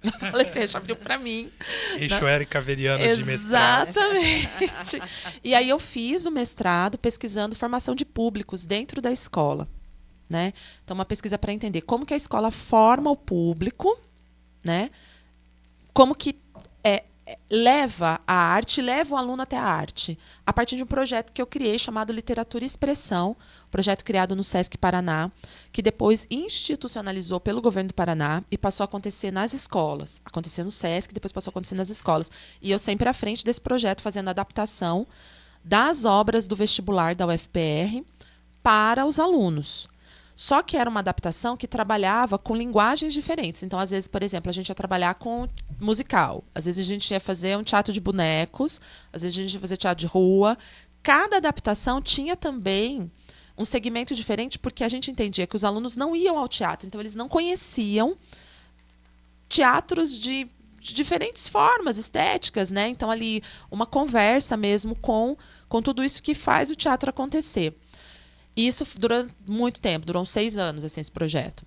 Eu falei, esse eixo abriu para mim. Eixo Érica Veriano de mestrado. Exatamente. E aí eu fiz o mestrado pesquisando formação de públicos dentro da escola. né? Então, uma pesquisa para entender como que a escola forma o público, né? Como que leva a arte, leva o aluno até a arte, a partir de um projeto que eu criei chamado Literatura e Expressão, projeto criado no Sesc Paraná, que depois institucionalizou pelo governo do Paraná e passou a acontecer nas escolas. Aconteceu no Sesc, depois passou a acontecer nas escolas. E eu sempre à frente desse projeto, fazendo adaptação das obras do vestibular da UFPR para os alunos. Só que era uma adaptação que trabalhava com linguagens diferentes. Então, às vezes, por exemplo, a gente ia trabalhar com musical. Às vezes a gente ia fazer um teatro de bonecos. Às vezes a gente ia fazer teatro de rua. Cada adaptação tinha também um segmento diferente, porque a gente entendia que os alunos não iam ao teatro. Então, eles não conheciam teatros de diferentes formas estéticas, né? Então, ali, uma conversa mesmo com tudo isso que faz o teatro acontecer. E isso durou muito tempo, durou uns 6 anos assim, esse projeto.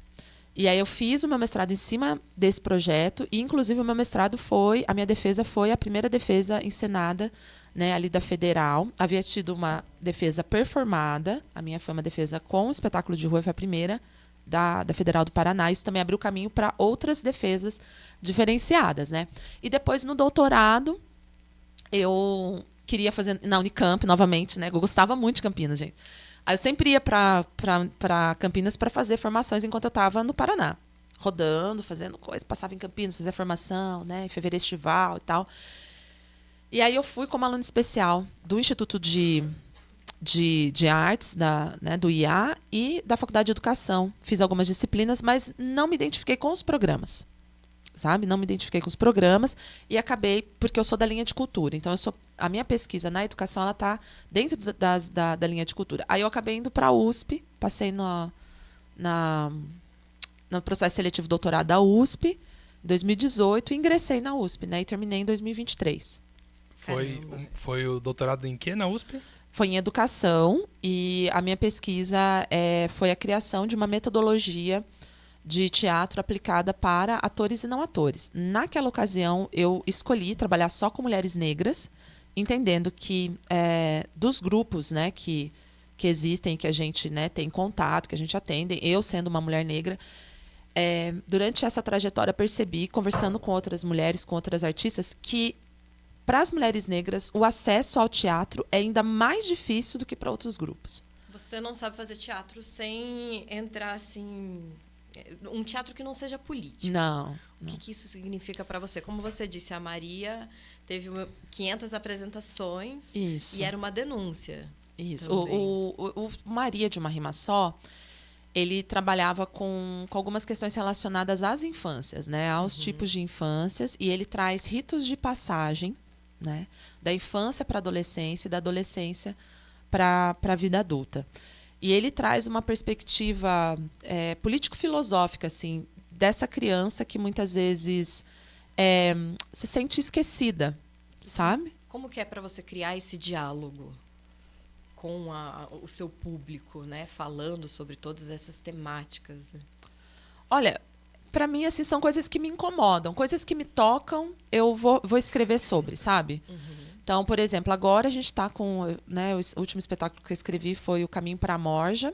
E aí eu fiz o meu mestrado em cima desse projeto, e inclusive o meu mestrado a minha defesa foi a primeira defesa encenada, né, ali da Federal. Havia tido uma defesa performada, a minha foi uma defesa com espetáculo de rua, foi a primeira da Federal do Paraná. Isso também abriu caminho para outras defesas diferenciadas, né? E depois, no doutorado, eu queria fazer na Unicamp novamente, né? Eu gostava muito de Campinas, gente. Aí eu sempre ia para Campinas para fazer formações enquanto eu estava no Paraná. Rodando, fazendo coisas. Passava em Campinas, fazia formação, né? Em fevereiro estival e tal. E aí eu fui como aluna especial do Instituto de Artes, do IA, e da Faculdade de Educação. Fiz algumas disciplinas, mas não me identifiquei com os programas. Sabe? Não me identifiquei com os programas e acabei, porque eu sou da linha de cultura. Então, a minha pesquisa na educação ela está dentro da linha de cultura. Aí eu acabei indo para a USP, passei no processo seletivo de doutorado da USP em 2018 e ingressei na USP, né? E terminei em 2023. Foi o doutorado em quê na USP? Foi em educação, e a minha pesquisa foi a criação de uma metodologia de teatro aplicada para atores e não atores. Naquela ocasião, eu escolhi trabalhar só com mulheres negras, entendendo que dos grupos, né, que existem, que a gente, né, tem contato, que a gente atende, eu sendo uma mulher negra, durante essa trajetória percebi, conversando com outras mulheres, com outras artistas, que para as mulheres negras o acesso ao teatro é ainda mais difícil do que para outros grupos. Você não sabe fazer teatro sem entrar assim... Um teatro que não seja político. Não. O que isso significa para você? Como você disse, a Maria teve 500 apresentações. Isso. E era uma denúncia. Isso. O Maria de uma Rima Só, ele trabalhava com algumas questões relacionadas às infâncias, né? Aos tipos de infâncias, e ele traz ritos de passagem, né? Da infância para a adolescência e da adolescência para a vida adulta. E ele traz uma perspectiva político-filosófica, assim, dessa criança que muitas vezes se sente esquecida, sabe? Como que é para você criar esse diálogo com o seu público, né? Falando sobre todas essas temáticas? Olha, para mim, assim, são coisas que me incomodam, coisas que me tocam, eu vou escrever sobre, sabe? Então, por exemplo, agora a gente está com... Né, o último espetáculo que eu escrevi foi O Caminho para a Morja,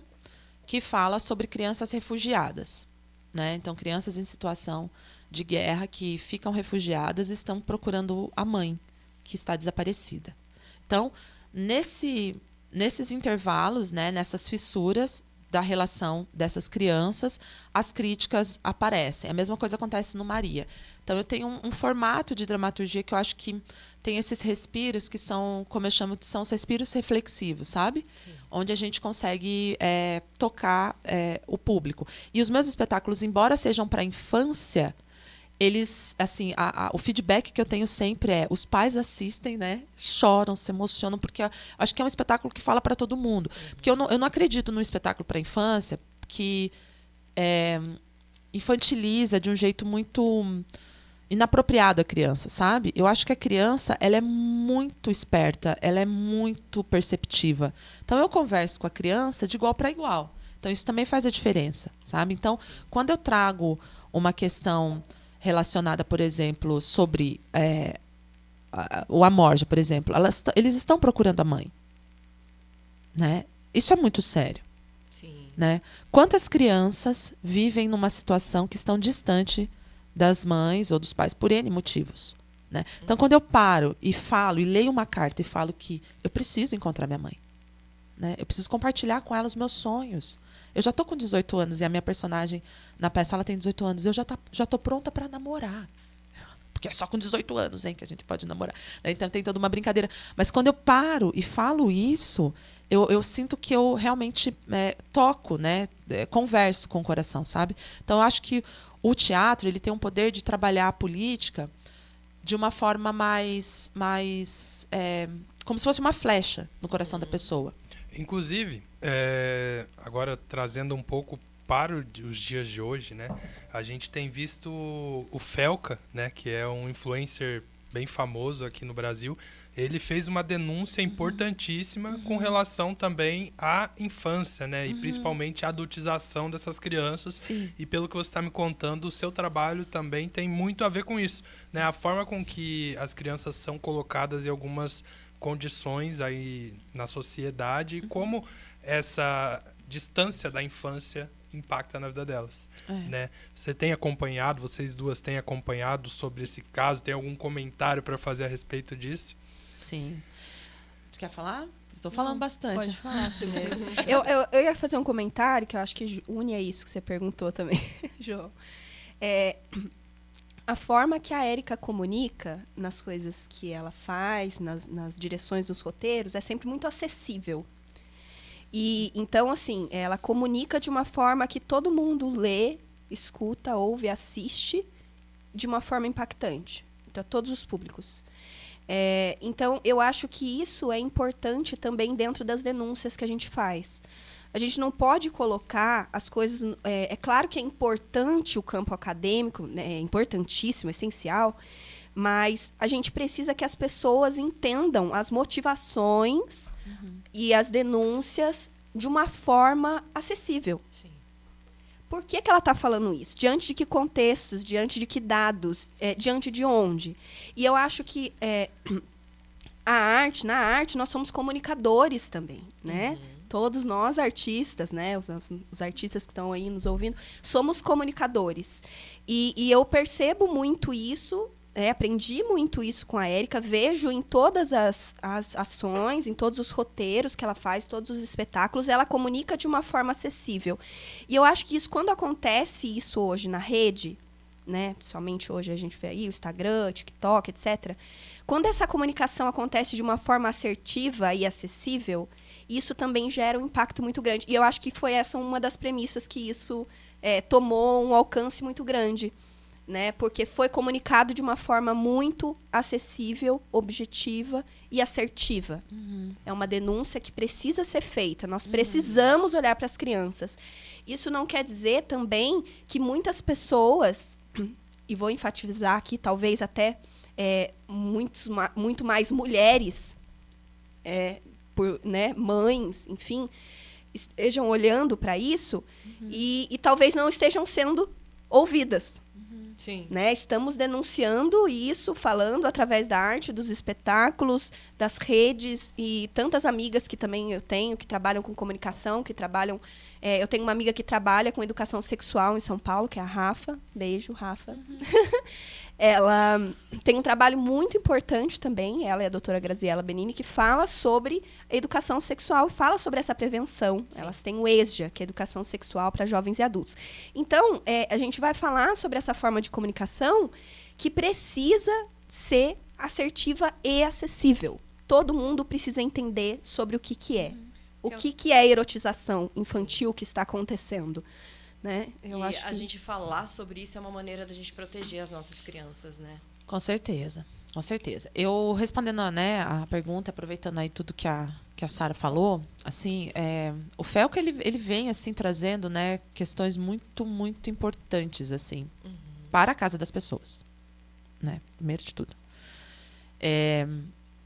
que fala sobre crianças refugiadas, né? Então, crianças em situação de guerra que ficam refugiadas e estão procurando a mãe, que está desaparecida. Então, nesses intervalos, né, nessas fissuras da relação dessas crianças, as críticas aparecem. A mesma coisa acontece no Maria. Então, eu tenho um formato de dramaturgia que eu acho que tem esses respiros que são, como eu chamo, são os respiros reflexivos, sabe? Sim. Onde a gente consegue tocar o público. E os meus espetáculos, embora sejam para a infância, eles, assim, o feedback que eu tenho sempre os pais assistem, né? Choram, se emocionam, porque eu acho que é um espetáculo que fala para todo mundo. Porque eu não acredito num espetáculo para a infância que infantiliza de um jeito muito inapropriado a criança, sabe? Eu acho que a criança, ela é muito esperta, ela é muito perceptiva. Então, eu converso com a criança de igual para igual. Então, isso também faz a diferença, sabe? Então, quando eu trago uma questão relacionada, por exemplo, sobre o Amorja, por exemplo, eles estão procurando a mãe, né? Isso é muito sério. Sim. né? Quantas crianças vivem numa situação que estão distante das mães ou dos pais por N motivos, né? Então, quando eu paro e falo, e leio uma carta e falo que eu preciso encontrar minha mãe, né? Eu preciso compartilhar com ela os meus sonhos. Eu já estou com 18 anos e a minha personagem na peça ela tem 18 anos. Eu já estou pronta para namorar. Porque é só com 18 anos, hein, que a gente pode namorar. Então tem toda uma brincadeira. Mas quando eu paro e falo isso, eu sinto que eu realmente toco, né? Converso com o coração, sabe? Então eu acho que o teatro ele tem um poder de trabalhar a política de uma forma mais como se fosse uma flecha no coração da pessoa. Inclusive, agora trazendo um pouco para os dias de hoje, né? A gente tem visto o Felca, né? Que é um influencer bem famoso aqui no Brasil. Ele fez uma denúncia importantíssima com relação também à infância, né? E principalmente à adultização dessas crianças. Sim. E pelo que você está me contando, o seu trabalho também tem muito a ver com isso, né? A forma com que as crianças são colocadas em algumas condições aí na sociedade e como essa distância da infância impacta na vida delas, né? Você tem acompanhado, vocês duas têm acompanhado sobre esse caso? Tem algum comentário para fazer a respeito disso? Sim. Você quer falar? Estou falando bastante. Pode falar primeiro. eu ia fazer um comentário que eu acho que une a isso que você perguntou também, João. A forma que a Érica comunica nas coisas que ela faz, nas direções dos roteiros, é sempre muito acessível. E então, assim, ela comunica de uma forma que todo mundo lê, escuta, ouve, assiste de uma forma impactante. Então, todos os públicos. Então, eu acho que isso é importante também dentro das denúncias que a gente faz. A gente não pode colocar as coisas... É claro que é importante o campo acadêmico, né, é importantíssimo, essencial, mas a gente precisa que as pessoas entendam as motivações e as denúncias de uma forma acessível. Sim. Por que ela está falando isso? Diante de que contextos? Diante de que dados? Diante de onde? E eu acho que na arte, nós somos comunicadores também, né? Todos nós, artistas, né? Os artistas que estão aí nos ouvindo, somos comunicadores. E eu percebo muito isso, aprendi muito isso com a Érica, vejo em todas as ações, em todos os roteiros que ela faz, todos os espetáculos, ela comunica de uma forma acessível. E eu acho que isso, quando acontece isso hoje na rede, né, principalmente hoje a gente vê aí o Instagram, TikTok, etc., quando essa comunicação acontece de uma forma assertiva e acessível, isso também gera um impacto muito grande. E eu acho que foi essa uma das premissas que isso tomou um alcance muito grande, né? Porque foi comunicado de uma forma muito acessível, objetiva e assertiva. É uma denúncia que precisa ser feita. Nós precisamos olhar para as crianças. Isso não quer dizer também que muitas pessoas, e vou enfatizar aqui, talvez até muito mais mulheres, mães, enfim, estejam olhando para isso e talvez não estejam sendo ouvidas. Sim. Né? Estamos denunciando isso, falando através da arte, dos espetáculos, das redes e tantas amigas que também eu tenho, que trabalham com comunicação, que trabalham... eu tenho uma amiga que trabalha com educação sexual em São Paulo, que é a Rafa. Beijo, Rafa. Ela tem um trabalho muito importante também, ela é a doutora Graziela Benini, que fala sobre educação sexual, fala sobre essa prevenção. Sim. Elas têm o ESJA, que é Educação Sexual para Jovens e Adultos. Então, a gente vai falar sobre essa forma de comunicação que precisa ser assertiva e acessível. Todo mundo precisa entender sobre o que é. O que é a erotização infantil que está acontecendo. Né? Eu acho que... a gente falar sobre isso é uma maneira da gente proteger as nossas crianças, né? Com certeza, com certeza. Eu respondendo, né, a pergunta, aproveitando aí tudo que a Sara falou, assim, o Felca ele vem assim trazendo, né, questões muito, muito importantes assim para a casa das pessoas, né? Primeiro de tudo,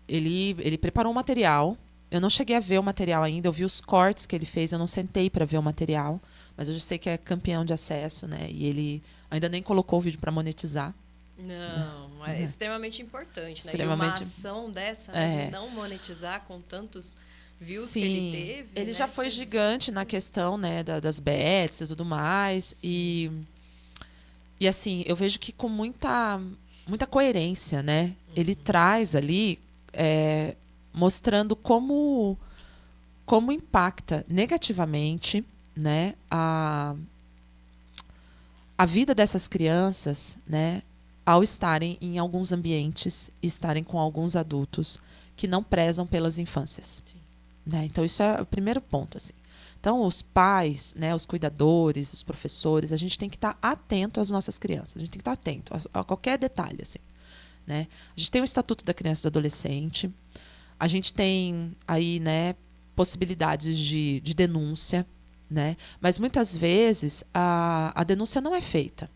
ele preparou um material. Eu não cheguei a ver o material ainda, eu vi os cortes que ele fez, eu não sentei para ver o material. Mas eu já sei que é campeão de acesso, né? E ele ainda nem colocou o vídeo para monetizar. Não, é extremamente importante, né? Extremamente... E uma ação dessa, né, de não monetizar com tantos views que ele teve. Ele né? já foi gigante na questão, né, das bets e tudo mais. E assim, eu vejo que com muita coerência, né? Ele traz ali, mostrando como impacta negativamente, né, a vida dessas crianças, né, ao estarem em alguns ambientes e estarem com alguns adultos que não prezam pelas infâncias. Né? Então, isso é o primeiro ponto. Assim. Então, os pais, né, os cuidadores, os professores, a gente tem que estar atento às nossas crianças. A gente tem que estar atento a qualquer detalhe. Assim, né? A gente tem o Estatuto da Criança e do Adolescente. A gente tem aí, né, possibilidades de denúncia. Né? Mas, muitas vezes, a denúncia não é feita.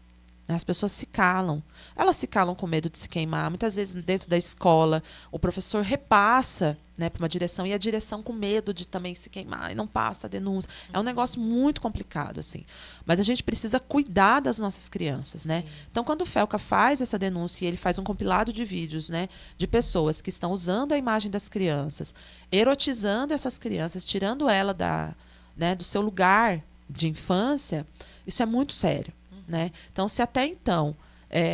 As pessoas se calam. Elas se calam com medo de se queimar. Muitas vezes, dentro da escola, o professor repassa, né, para uma direção e a direção com medo de também se queimar e não passa a denúncia. É um negócio muito complicado, assim. Mas a gente precisa cuidar das nossas crianças, né? Então, quando o Felca faz essa denúncia e ele faz um compilado de vídeos, né, de pessoas que estão usando a imagem das crianças, erotizando essas crianças, tirando ela do seu lugar de infância, isso é muito sério. Né? Então, se até então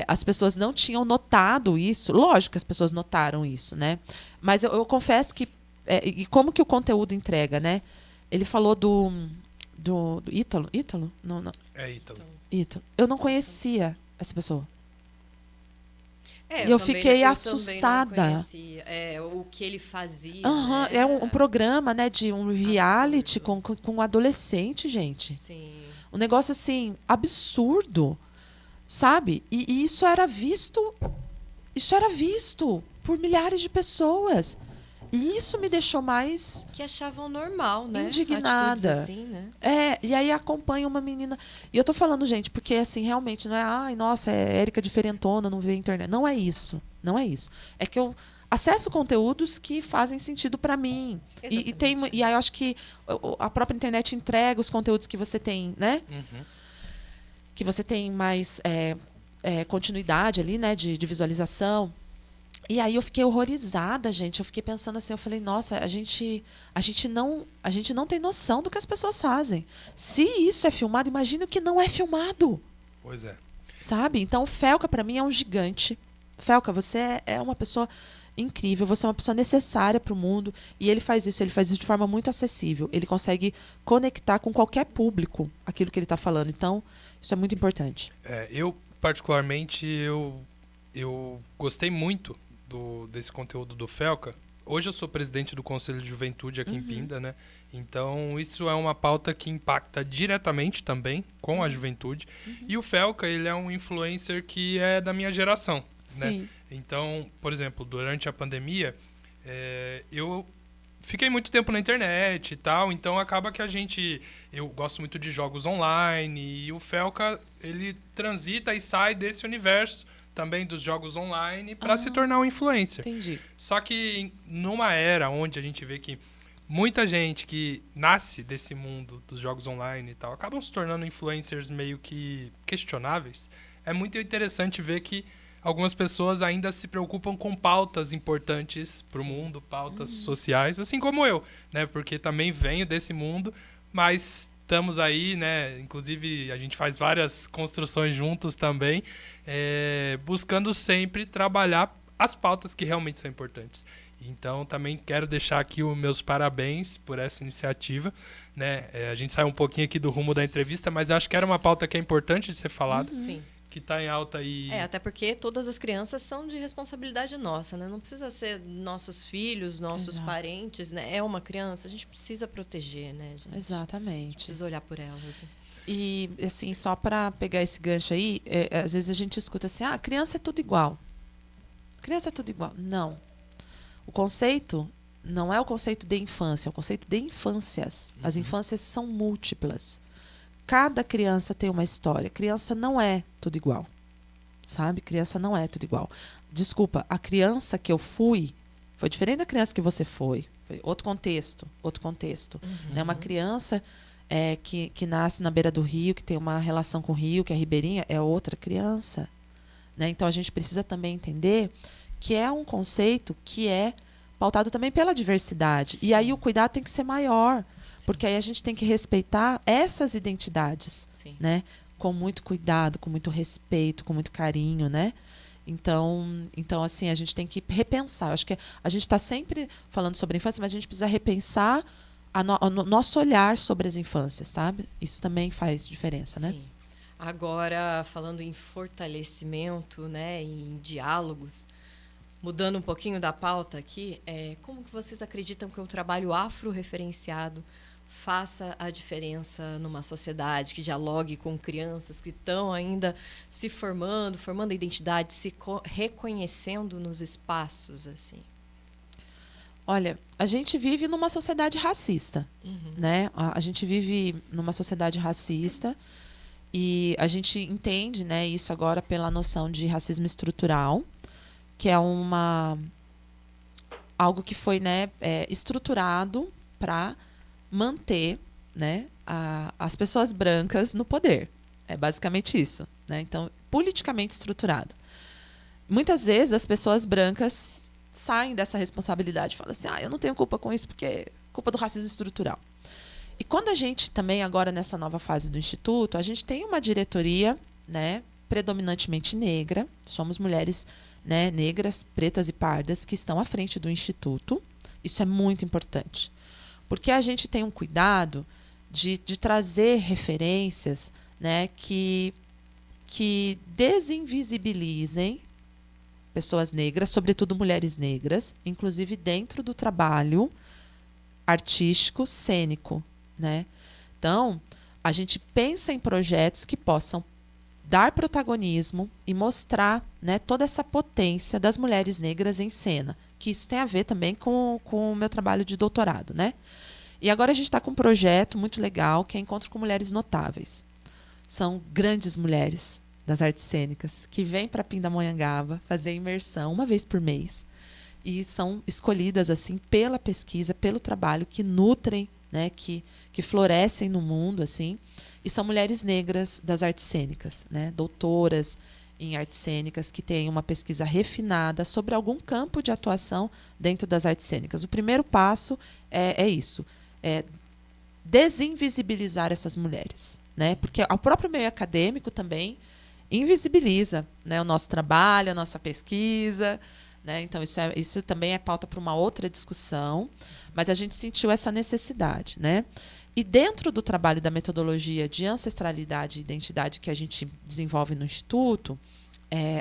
as pessoas não tinham notado isso, lógico que as pessoas notaram isso, né? Mas eu confesso que e como que o conteúdo entrega, né? Ele falou do Ítalo? Não. É Ítalo. Ítalo. Eu não conhecia essa pessoa. E Eu eu fiquei assustada. Também não conhecia, o que ele fazia. Uhum, né? é um programa, né, de um reality com um adolescente, gente. Sim. Um negócio assim, absurdo, sabe? E isso era visto por milhares de pessoas. E isso me deixou mais Que achavam normal, né? indignada. Atitudes assim, né? E aí acompanha uma menina. E eu tô falando, gente, porque assim, realmente não é, ai, nossa, é Érica diferentona, não vê a internet. Não é isso. Não é isso. É que eu acesso conteúdos que fazem sentido para mim. E aí eu acho que a própria internet entrega os conteúdos que você tem, né? Uhum. Que você tem mais continuidade ali, né? De visualização. E aí eu fiquei horrorizada, gente. Eu fiquei pensando assim, eu falei, nossa, a gente não tem noção do que as pessoas fazem. Se isso é filmado, imagina o que não é filmado. Pois é. Sabe? Então o Felca, para mim, é um gigante. Felca, você é uma pessoa incrível, você é uma pessoa necessária para o mundo, e ele faz isso de forma muito acessível. Ele consegue conectar com qualquer público aquilo que ele está falando. Então, isso é muito importante. Eu, particularmente, eu gostei muito desse conteúdo do Felca. Hoje eu sou presidente do Conselho de Juventude aqui em Pinda, né? Então, isso é uma pauta que impacta diretamente também com a juventude. E o Felca, ele é um influencer que é da minha geração, né? Sim. Então, por exemplo, durante a pandemia, eu fiquei muito tempo na internet e tal, então acaba que eu gosto muito de jogos online, e o Felca, ele transita e sai desse universo também dos jogos online para se tornar um influencer. Entendi. Só que numa era onde a gente vê que muita gente que nasce desse mundo dos jogos online e tal, acabam se tornando influencers meio que questionáveis, é muito interessante ver que algumas pessoas ainda se preocupam com pautas importantes para o mundo, pautas sociais, assim como eu, né? Porque também venho desse mundo, mas estamos aí, né? Inclusive, a gente faz várias construções juntos também, buscando sempre trabalhar as pautas que realmente são importantes. Então, também quero deixar aqui os meus parabéns por essa iniciativa, né? A gente saiu um pouquinho aqui do rumo da entrevista, mas acho que era uma pauta que é importante de ser falada. Sim. Que está em alta aí. Até porque todas as crianças são de responsabilidade nossa, né? Não precisa ser nossos filhos, nossos parentes, né? É uma criança, a gente precisa proteger, né, gente? Exatamente. Precisa olhar por elas. Assim. E, assim, só para pegar esse gancho aí, às vezes a gente escuta assim, criança é tudo igual. Criança é tudo igual. Não. O conceito não é o conceito de infância, é o conceito de infâncias. As infâncias são múltiplas. Cada criança tem uma história. Criança não é tudo igual. Sabe? Criança não é tudo igual. Desculpa, a criança que eu fui foi diferente da criança que você foi. Foi outro contexto. Né? Uma criança que nasce na beira do rio, que tem uma relação com o rio, que é ribeirinha, é outra criança. Né? Então, a gente precisa também entender que é um conceito que é pautado também pela diversidade. E aí o cuidado tem que ser maior, porque aí a gente tem que respeitar essas identidades, Sim. né? Com muito cuidado, com muito respeito, com muito carinho, né? Então, assim, a gente tem que repensar. Eu acho que a gente está sempre falando sobre a infância, mas a gente precisa repensar o nosso olhar sobre as infâncias, sabe? Isso também faz diferença, né? Sim. Agora, falando em fortalecimento, né, em diálogos, mudando um pouquinho da pauta aqui, como que vocês acreditam que o trabalho afro-referenciado faça a diferença numa sociedade que dialogue com crianças que estão ainda se formando a identidade, se reconhecendo nos espaços, assim? Olha, a gente vive numa sociedade racista, né? A gente vive numa sociedade racista e a gente entende, né, isso agora pela noção de racismo estrutural, que é algo que foi, né, estruturado para manter, né, as pessoas brancas no poder. É basicamente isso, né? Então, politicamente estruturado. Muitas vezes as pessoas brancas saem dessa responsabilidade, falam assim, eu não tenho culpa com isso porque é culpa do racismo estrutural. E quando a gente também, agora nessa nova fase do Instituto, a gente tem uma diretoria, né, predominantemente negra, somos mulheres, né, negras, pretas e pardas que estão à frente do Instituto. Isso é muito importante. Porque a gente tem um cuidado de trazer referências, né, que desinvisibilizem pessoas negras, sobretudo mulheres negras, inclusive dentro do trabalho artístico, cênico, né? Então, a gente pensa em projetos que possam dar protagonismo e mostrar, né, toda essa potência das mulheres negras em cena, que isso tem a ver também com o meu trabalho de doutorado, né? E agora a gente está com um projeto muito legal, que é Encontro com Mulheres Notáveis. São grandes mulheres das artes cênicas que vêm para Pindamonhangaba fazer imersão uma vez por mês e são escolhidas assim pela pesquisa, pelo trabalho, que nutrem, né, que florescem no mundo, assim. E são mulheres negras das artes cênicas, né, doutoras em artes cênicas que têm uma pesquisa refinada sobre algum campo de atuação dentro das artes cênicas. O primeiro passo é isso, é desinvisibilizar essas mulheres, né? Porque o próprio meio acadêmico também invisibiliza, né, o nosso trabalho, a nossa pesquisa, né? Então isso também é pauta para uma outra discussão, mas a gente sentiu essa necessidade, né? E dentro do trabalho da metodologia de ancestralidade e identidade que a gente desenvolve no Instituto,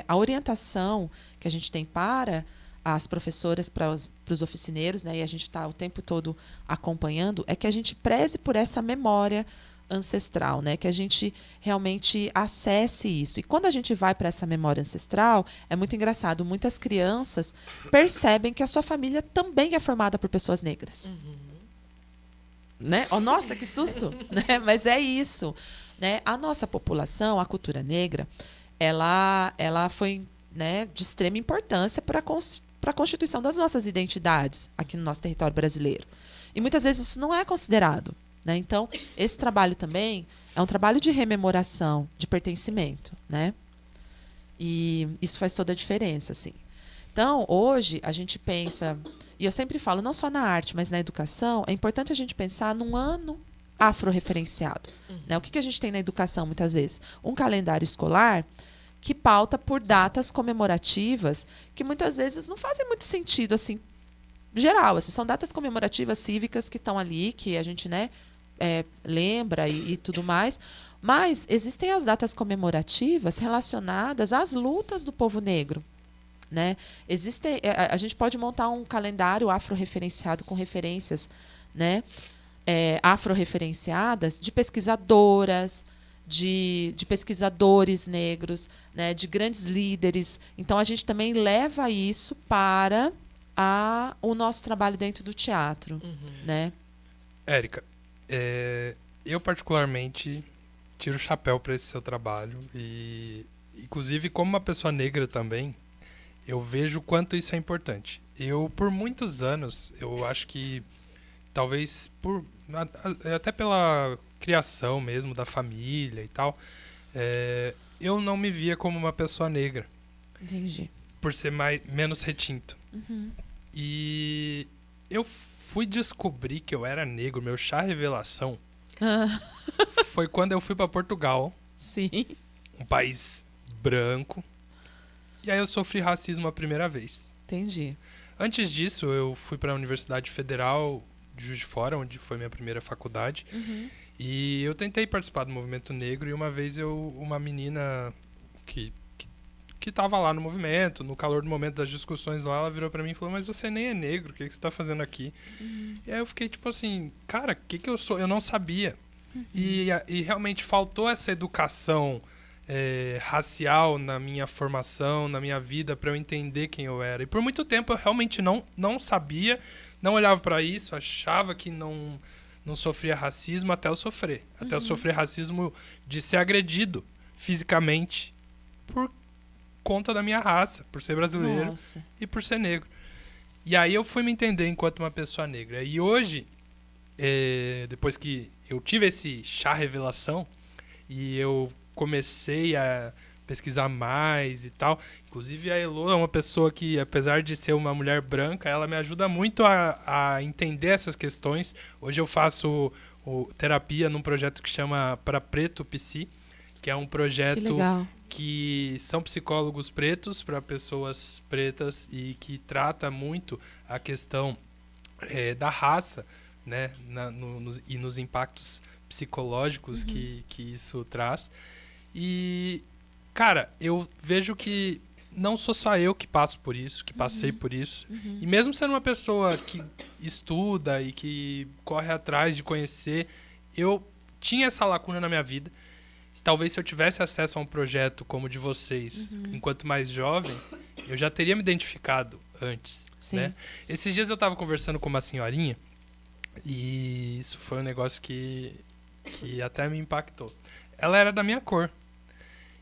a orientação que a gente tem para as professoras, para os oficineiros, né, e a gente está o tempo todo acompanhando, é que a gente preze por essa memória ancestral, né, que a gente realmente acesse isso. E quando a gente vai para essa memória ancestral, é muito engraçado, muitas crianças percebem que a sua família também é formada por pessoas negras. Né? Oh, nossa, que susto! Né? Mas é isso. Né? A nossa população, a cultura negra, ela foi, né, de extrema importância para a constituição das nossas identidades aqui no nosso território brasileiro. E muitas vezes isso não é considerado. Né? Então, esse trabalho também é um trabalho de rememoração, de pertencimento. Né? E isso faz toda a diferença. Assim. Então, hoje, a gente pensa... E eu sempre falo, não só na arte, mas na educação, é importante a gente pensar num ano afro-referenciado. Né? O que a gente tem na educação, muitas vezes? Um calendário escolar que pauta por datas comemorativas que muitas vezes não fazem muito sentido, assim, geral. Assim, são datas comemorativas cívicas que estão ali, que a gente, né, lembra e tudo mais. Mas existem as datas comemorativas relacionadas às lutas do povo negro. Né? A gente pode montar um calendário afro-referenciado com referências, né, afro-referenciadas de pesquisadoras, de pesquisadores negros, né, de grandes líderes. Então, a gente também leva isso para o nosso trabalho dentro do teatro. Né? Érica, eu particularmente tiro o chapéu para esse seu trabalho e, inclusive, como uma pessoa negra também, eu vejo o quanto isso é importante. Eu, por muitos anos, eu acho que talvez até pela criação mesmo da família e tal, eu não me via como uma pessoa negra. Entendi. Por ser menos retinto. E eu fui descobrir que eu era negro, meu chá revelação, Ah, foi quando eu fui para Portugal, sim. um país branco, e aí eu sofri racismo a primeira vez. Entendi. Antes disso, eu fui para a Universidade Federal de Juiz de Fora, onde foi minha primeira faculdade, e eu tentei participar do movimento negro, e uma vez uma menina que tava lá no movimento, no calor do momento das discussões lá, ela virou pra mim e falou, mas você nem é negro, o que você tá fazendo aqui? E aí eu fiquei tipo assim, cara, o que eu sou? Eu não sabia. E realmente faltou essa educação racial na minha formação, na minha vida, pra eu entender quem eu era. E por muito tempo eu realmente não sabia, não olhava pra isso, achava que não sofria racismo até eu sofrer. Até eu sofrer racismo de ser agredido fisicamente por conta da minha raça, por ser brasileiro Nossa. e por ser negro. E aí eu fui me entender enquanto uma pessoa negra. E hoje, depois que eu tive esse chá revelação e eu comecei a pesquisar mais e tal, inclusive a Elo é uma pessoa que, apesar de ser uma mulher branca, ela me ajuda muito a entender essas questões. Hoje eu faço terapia num projeto que chama Pra Preto Psi, que é um Que projeto legal. que são psicólogos pretos para pessoas pretas e que trata muito a questão da raça, né, e nos impactos psicológicos que isso traz. E, cara, eu vejo que não sou só eu que passo por isso, que passei por isso. E mesmo sendo uma pessoa que estuda e que corre atrás de conhecer, eu tinha essa lacuna na minha vida. Talvez se eu tivesse acesso a um projeto como o de vocês, enquanto mais jovem, eu já teria me identificado antes. Sim. Né? Esses dias eu estava conversando com uma senhorinha e isso foi um negócio que até me impactou. Ela era da minha cor.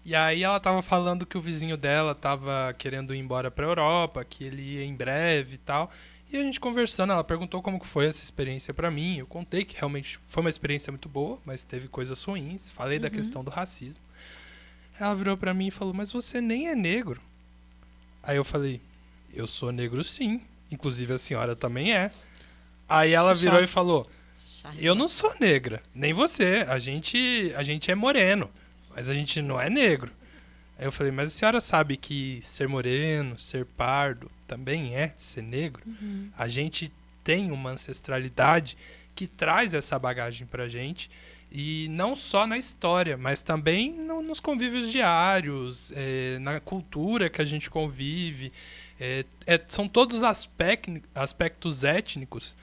E aí ela estava falando que o vizinho dela estava querendo ir embora para a Europa, que ele ia em breve e tal. E a gente conversando, ela perguntou como que foi essa experiência pra mim. Eu contei que realmente foi uma experiência muito boa, mas teve coisas ruins. Falei da questão do racismo. Ela virou pra mim e falou, mas você nem é negro. Aí eu falei, eu sou negro sim. Inclusive a senhora também é. Aí ela Que virou choque. e falou, Chá eu não sou negra, nem você. A gente é moreno, mas a gente não é negro. Aí eu falei, mas a senhora sabe que ser moreno, ser pardo, também é ser negro? A gente tem uma ancestralidade que traz essa bagagem pra gente. E não só na história, mas também nos convívios diários, na cultura que a gente convive. São todos aspectos étnicos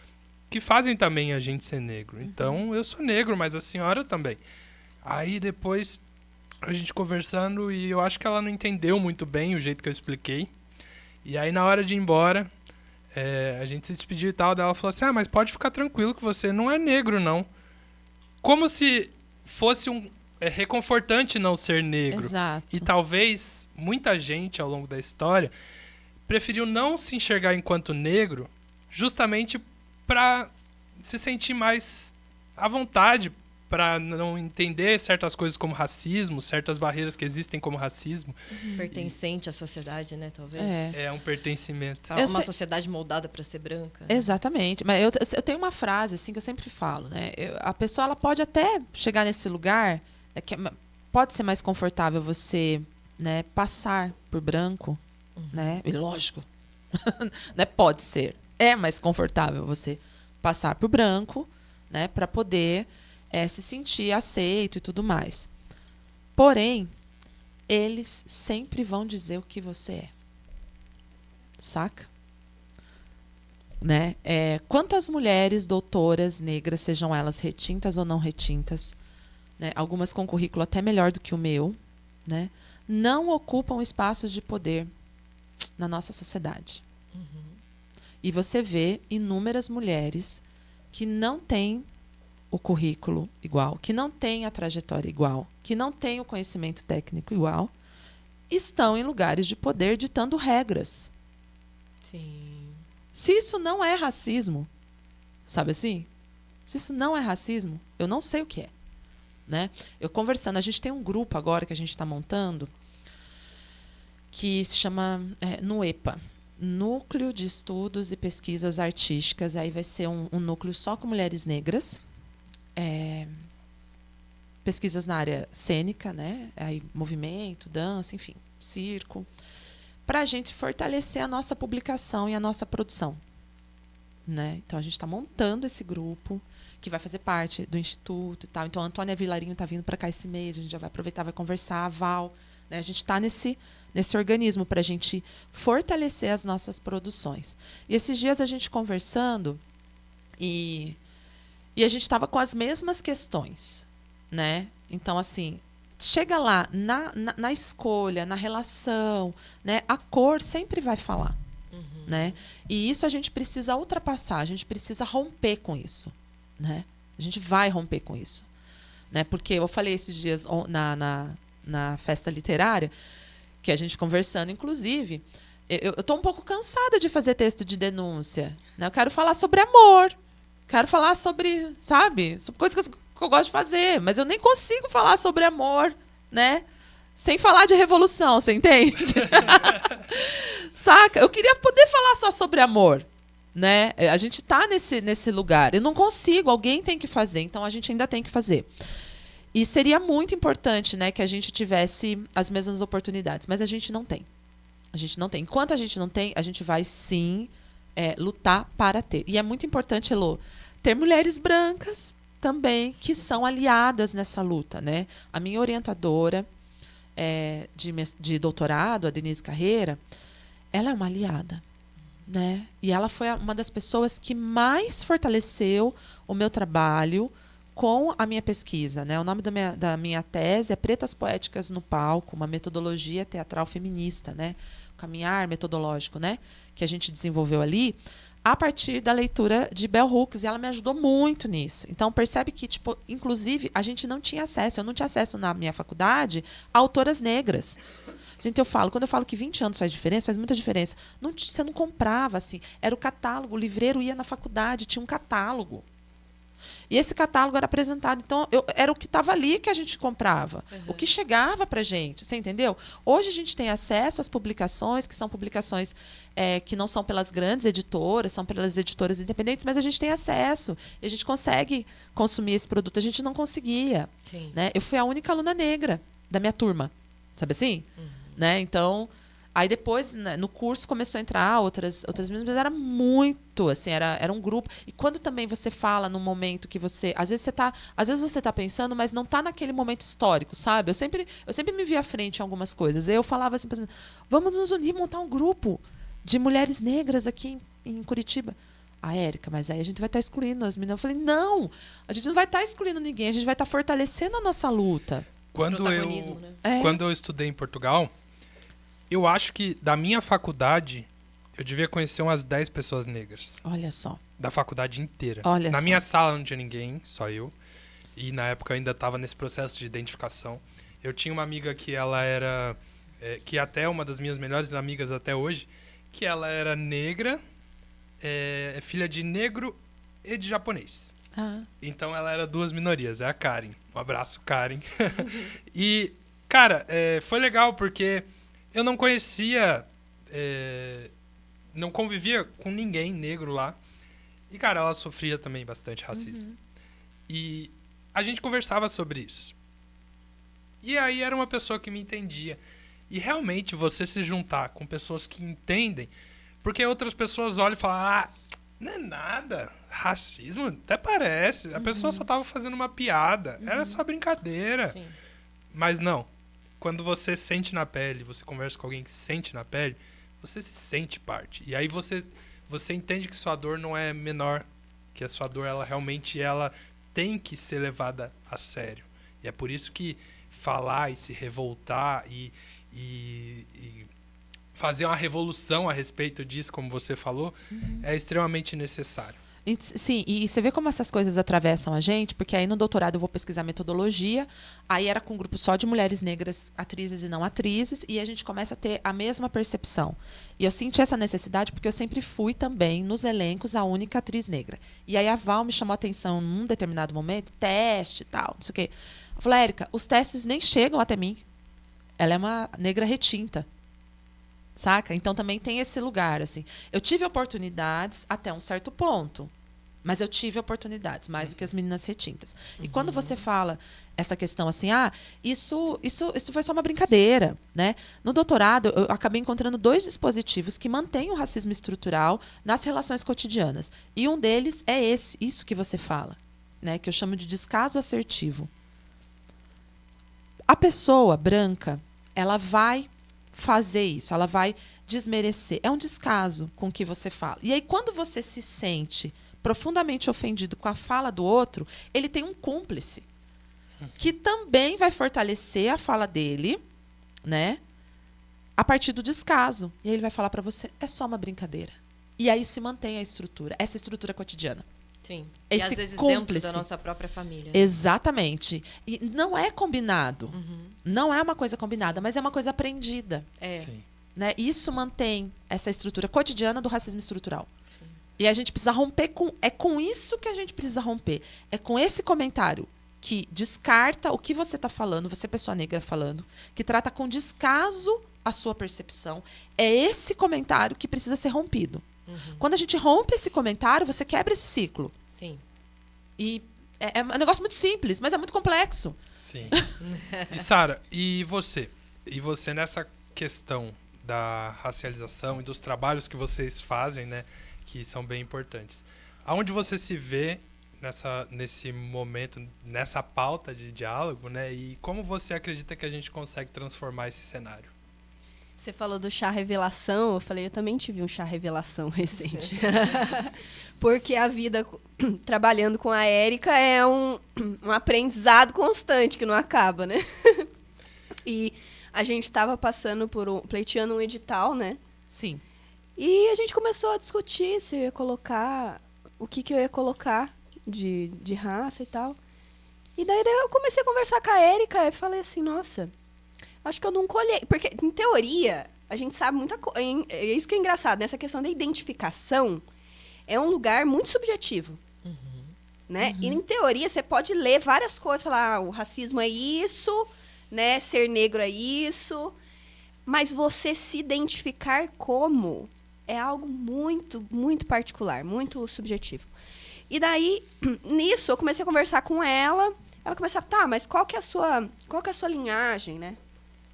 que fazem também a gente ser negro. Então, eu sou negro, mas a senhora também. Aí depois a gente conversando e eu acho que ela não entendeu muito bem o jeito que eu expliquei. E aí na hora de ir embora, a gente se despediu e tal, daí ela falou assim, mas pode ficar tranquilo que você não é negro, não. Como se fosse reconfortante não ser negro. Exato. E talvez muita gente ao longo da história preferiu não se enxergar enquanto negro justamente para se sentir mais à vontade, para não entender certas coisas como racismo, certas barreiras que existem como racismo. Pertencente à sociedade, né, talvez. É. É um pertencimento. Uma Eu sei- sociedade moldada para ser branca. Exatamente. Mas eu tenho uma frase assim que eu sempre falo, né? A pessoa ela pode até chegar nesse lugar, pode ser mais confortável você, né, passar por branco, né? E lógico, né? Pode ser. É mais confortável você passar por branco, né? Para poder se sentir aceito e tudo mais. Porém, eles sempre vão dizer o que você é. Saca? Né? Quantas mulheres doutoras negras, sejam elas retintas ou não retintas, né? Algumas com currículo até melhor do que o meu, né? Não ocupam espaços de poder na nossa sociedade. E você vê inúmeras mulheres que não têm o currículo igual, que não têm a trajetória igual, que não têm o conhecimento técnico igual, estão em lugares de poder ditando regras. Sim. Se isso não é racismo, sabe assim? Se isso não é racismo, eu não sei o que é. Né? Eu conversando, a gente tem um grupo agora que a gente está montando que se chama NUEPA, Núcleo de Estudos e Pesquisas Artísticas. Aí vai ser um núcleo só com mulheres negras. Pesquisas na área cênica, né? Aí, movimento, dança, enfim, circo. Para a gente fortalecer a nossa publicação e a nossa produção. Né? Então, a gente está montando esse grupo que vai fazer parte do Instituto e tal. Então, a Antônia Vilarinho está vindo para cá esse mês, a gente já vai aproveitar, vai conversar, a Val. Né? A gente está nesse organismo para a gente fortalecer as nossas produções. E esses dias a gente conversando e a gente estava com as mesmas questões. Né? Então, assim, chega lá na escolha, na relação, né? A cor sempre vai falar. Né? E isso a gente precisa ultrapassar, a gente precisa romper com isso. Né? A gente vai romper com isso. Né? Porque eu falei esses dias na festa literária, que a gente conversando, inclusive, eu estou um pouco cansada de fazer texto de denúncia. Né? Eu quero falar sobre amor, quero falar sobre, sabe, sobre coisas que eu gosto de fazer, mas eu nem consigo falar sobre amor, né? Sem falar de revolução, você entende? Saca? Eu queria poder falar só sobre amor, né? A gente está nesse lugar. Eu não consigo, alguém tem que fazer, então a gente ainda tem que fazer. E seria muito importante, né, que a gente tivesse as mesmas oportunidades, mas a gente não tem. A gente não tem. Enquanto a gente não tem, a gente vai sim lutar para ter. E é muito importante, Elô, ter mulheres brancas também que são aliadas nessa luta, né? A minha orientadora de doutorado, a Denise Carreira, ela é uma aliada, né? E ela foi uma das pessoas que mais fortaleceu o meu trabalho com a minha pesquisa, né? O nome da minha tese é Pretas Poéticas no Palco, uma metodologia teatral feminista, né? O caminhar metodológico, né? Que a gente desenvolveu ali a partir da leitura de Bell Hooks, e ela me ajudou muito nisso. Então, percebe que, tipo, inclusive, a gente não tinha acesso, eu não tinha acesso na minha faculdade a autoras negras. Gente, quando eu falo que 20 anos faz diferença, faz muita diferença. Você não comprava, assim, era o catálogo, o livreiro ia na faculdade, tinha um catálogo. E esse catálogo era apresentado. Então, era o que estava ali que a gente comprava. O que chegava para a gente. Você entendeu? Hoje a gente tem acesso às publicações, que são publicações que não são pelas grandes editoras, são pelas editoras independentes, mas a gente tem acesso. E a gente consegue consumir esse produto. A gente não conseguia. Sim. Né? Eu fui a única aluna negra da minha turma. Sabe assim? Né? Então... Aí depois, né, no curso, começou a entrar outras meninas, mas era muito, assim, era um grupo. E quando também você fala num momento que você... Às vezes você tá pensando, mas não tá naquele momento histórico, sabe? Eu sempre me via à frente em algumas coisas. Eu falava assim, vamos nos unir, montar um grupo de mulheres negras aqui em Curitiba. Érica, mas aí a gente vai estar excluindo as meninas. Eu falei, não, a gente não vai estar excluindo ninguém, a gente vai estar fortalecendo a nossa luta. Quando né? eu estudei em Portugal, eu acho que da minha faculdade, eu devia conhecer umas 10 pessoas negras. Olha só. Da faculdade inteira. Olha Na só. minha sala não tinha ninguém, só eu. E na época eu ainda estava nesse processo de identificação. Eu tinha uma amiga que ela era... que até é uma das minhas melhores amigas até hoje, que ela era negra, é filha de negro e de japonês. Então ela era duas minorias, é a Karen. Um abraço, Karen. E, cara, foi legal porque... Eu não conhecia, não convivia com ninguém negro lá. E, cara, ela sofria também bastante racismo. E a gente conversava sobre isso. E aí era uma pessoa que me entendia. E realmente você se juntar com pessoas que entendem, porque outras pessoas olham e falam, não é nada, racismo até parece. A pessoa só estava fazendo uma piada, era só brincadeira. Sim. Mas não. Quando você sente na pele, você conversa com alguém que sente na pele, você se sente parte. E aí você entende que sua dor não é menor, que a sua dor, ela realmente tem que ser levada a sério. E é por isso que falar e se revoltar e fazer uma revolução a respeito disso, como você falou, é extremamente necessário. Sim, e você vê como essas coisas atravessam a gente, porque aí no doutorado eu vou pesquisar metodologia, aí era com um grupo só de mulheres negras, atrizes e não atrizes, e a gente começa a ter a mesma percepção. E eu senti essa necessidade porque eu sempre fui também, nos elencos, a única atriz negra. E aí a Val me chamou a atenção num determinado momento, teste e tal, não sei o quê. Eu falei, Érica, os testes nem chegam até mim. Ela é uma negra retinta. saca? Então também tem esse lugar, assim. Eu tive oportunidades até um certo ponto, mas eu tive oportunidades, mais do que as meninas retintas. E quando você fala essa questão assim, isso foi só uma brincadeira, né? No doutorado, eu acabei encontrando 2 dispositivos que mantêm o racismo estrutural nas relações cotidianas. E um deles é isso que você fala, né? Que eu chamo de descaso assertivo. A pessoa branca, ela vai fazer isso, ela vai desmerecer. É um descaso com o que você fala. E aí, quando você se sente profundamente ofendido com a fala do outro, ele tem um cúmplice que também vai fortalecer a fala dele, né? A partir do descaso. E aí ele vai falar para você, é só uma brincadeira. E aí se mantém a estrutura, essa estrutura cotidiana. Sim. Esse e às vezes cúmplice. dentro da nossa própria família. Exatamente. E não é combinado. Não é uma coisa combinada, mas é uma coisa aprendida. Sim. Né? Isso mantém essa estrutura cotidiana do racismo estrutural. Sim. E a gente precisa romper com... É com isso que a gente precisa romper. É com esse comentário que descarta o que você está falando, você, pessoa negra, falando, que trata com descaso a sua percepção. É esse comentário que precisa ser rompido. Quando a gente rompe esse comentário, você quebra esse ciclo. Sim. E é um negócio muito simples, mas é muito complexo. Sim. E Sara, e você? E você nessa questão da racialização e dos trabalhos que vocês fazem, né, que são bem importantes. Aonde você se vê nesse momento, nessa pauta de diálogo, né? E como você acredita que a gente consegue transformar esse cenário? Você falou do chá revelação, eu falei, eu também tive um chá revelação recente. Porque a vida trabalhando com a Érica é um aprendizado constante que não acaba, né? E a gente estava passando pleiteando um edital, né? Sim. E a gente começou a discutir se eu ia colocar, o que eu ia colocar de raça e tal. E daí eu comecei a conversar com a Érica e falei assim, nossa, acho que eu não colhei. Porque, em teoria, a gente sabe muita coisa. É isso que é engraçado, né? Essa questão da identificação é um lugar muito subjetivo. Né? E, em teoria, você pode ler várias coisas, falar, o racismo é isso, né? Ser negro é isso. Mas você se identificar como é algo muito, muito particular, muito subjetivo. E daí, nisso, eu comecei a conversar com ela. Ela começou a mas qual que é a sua linhagem, né?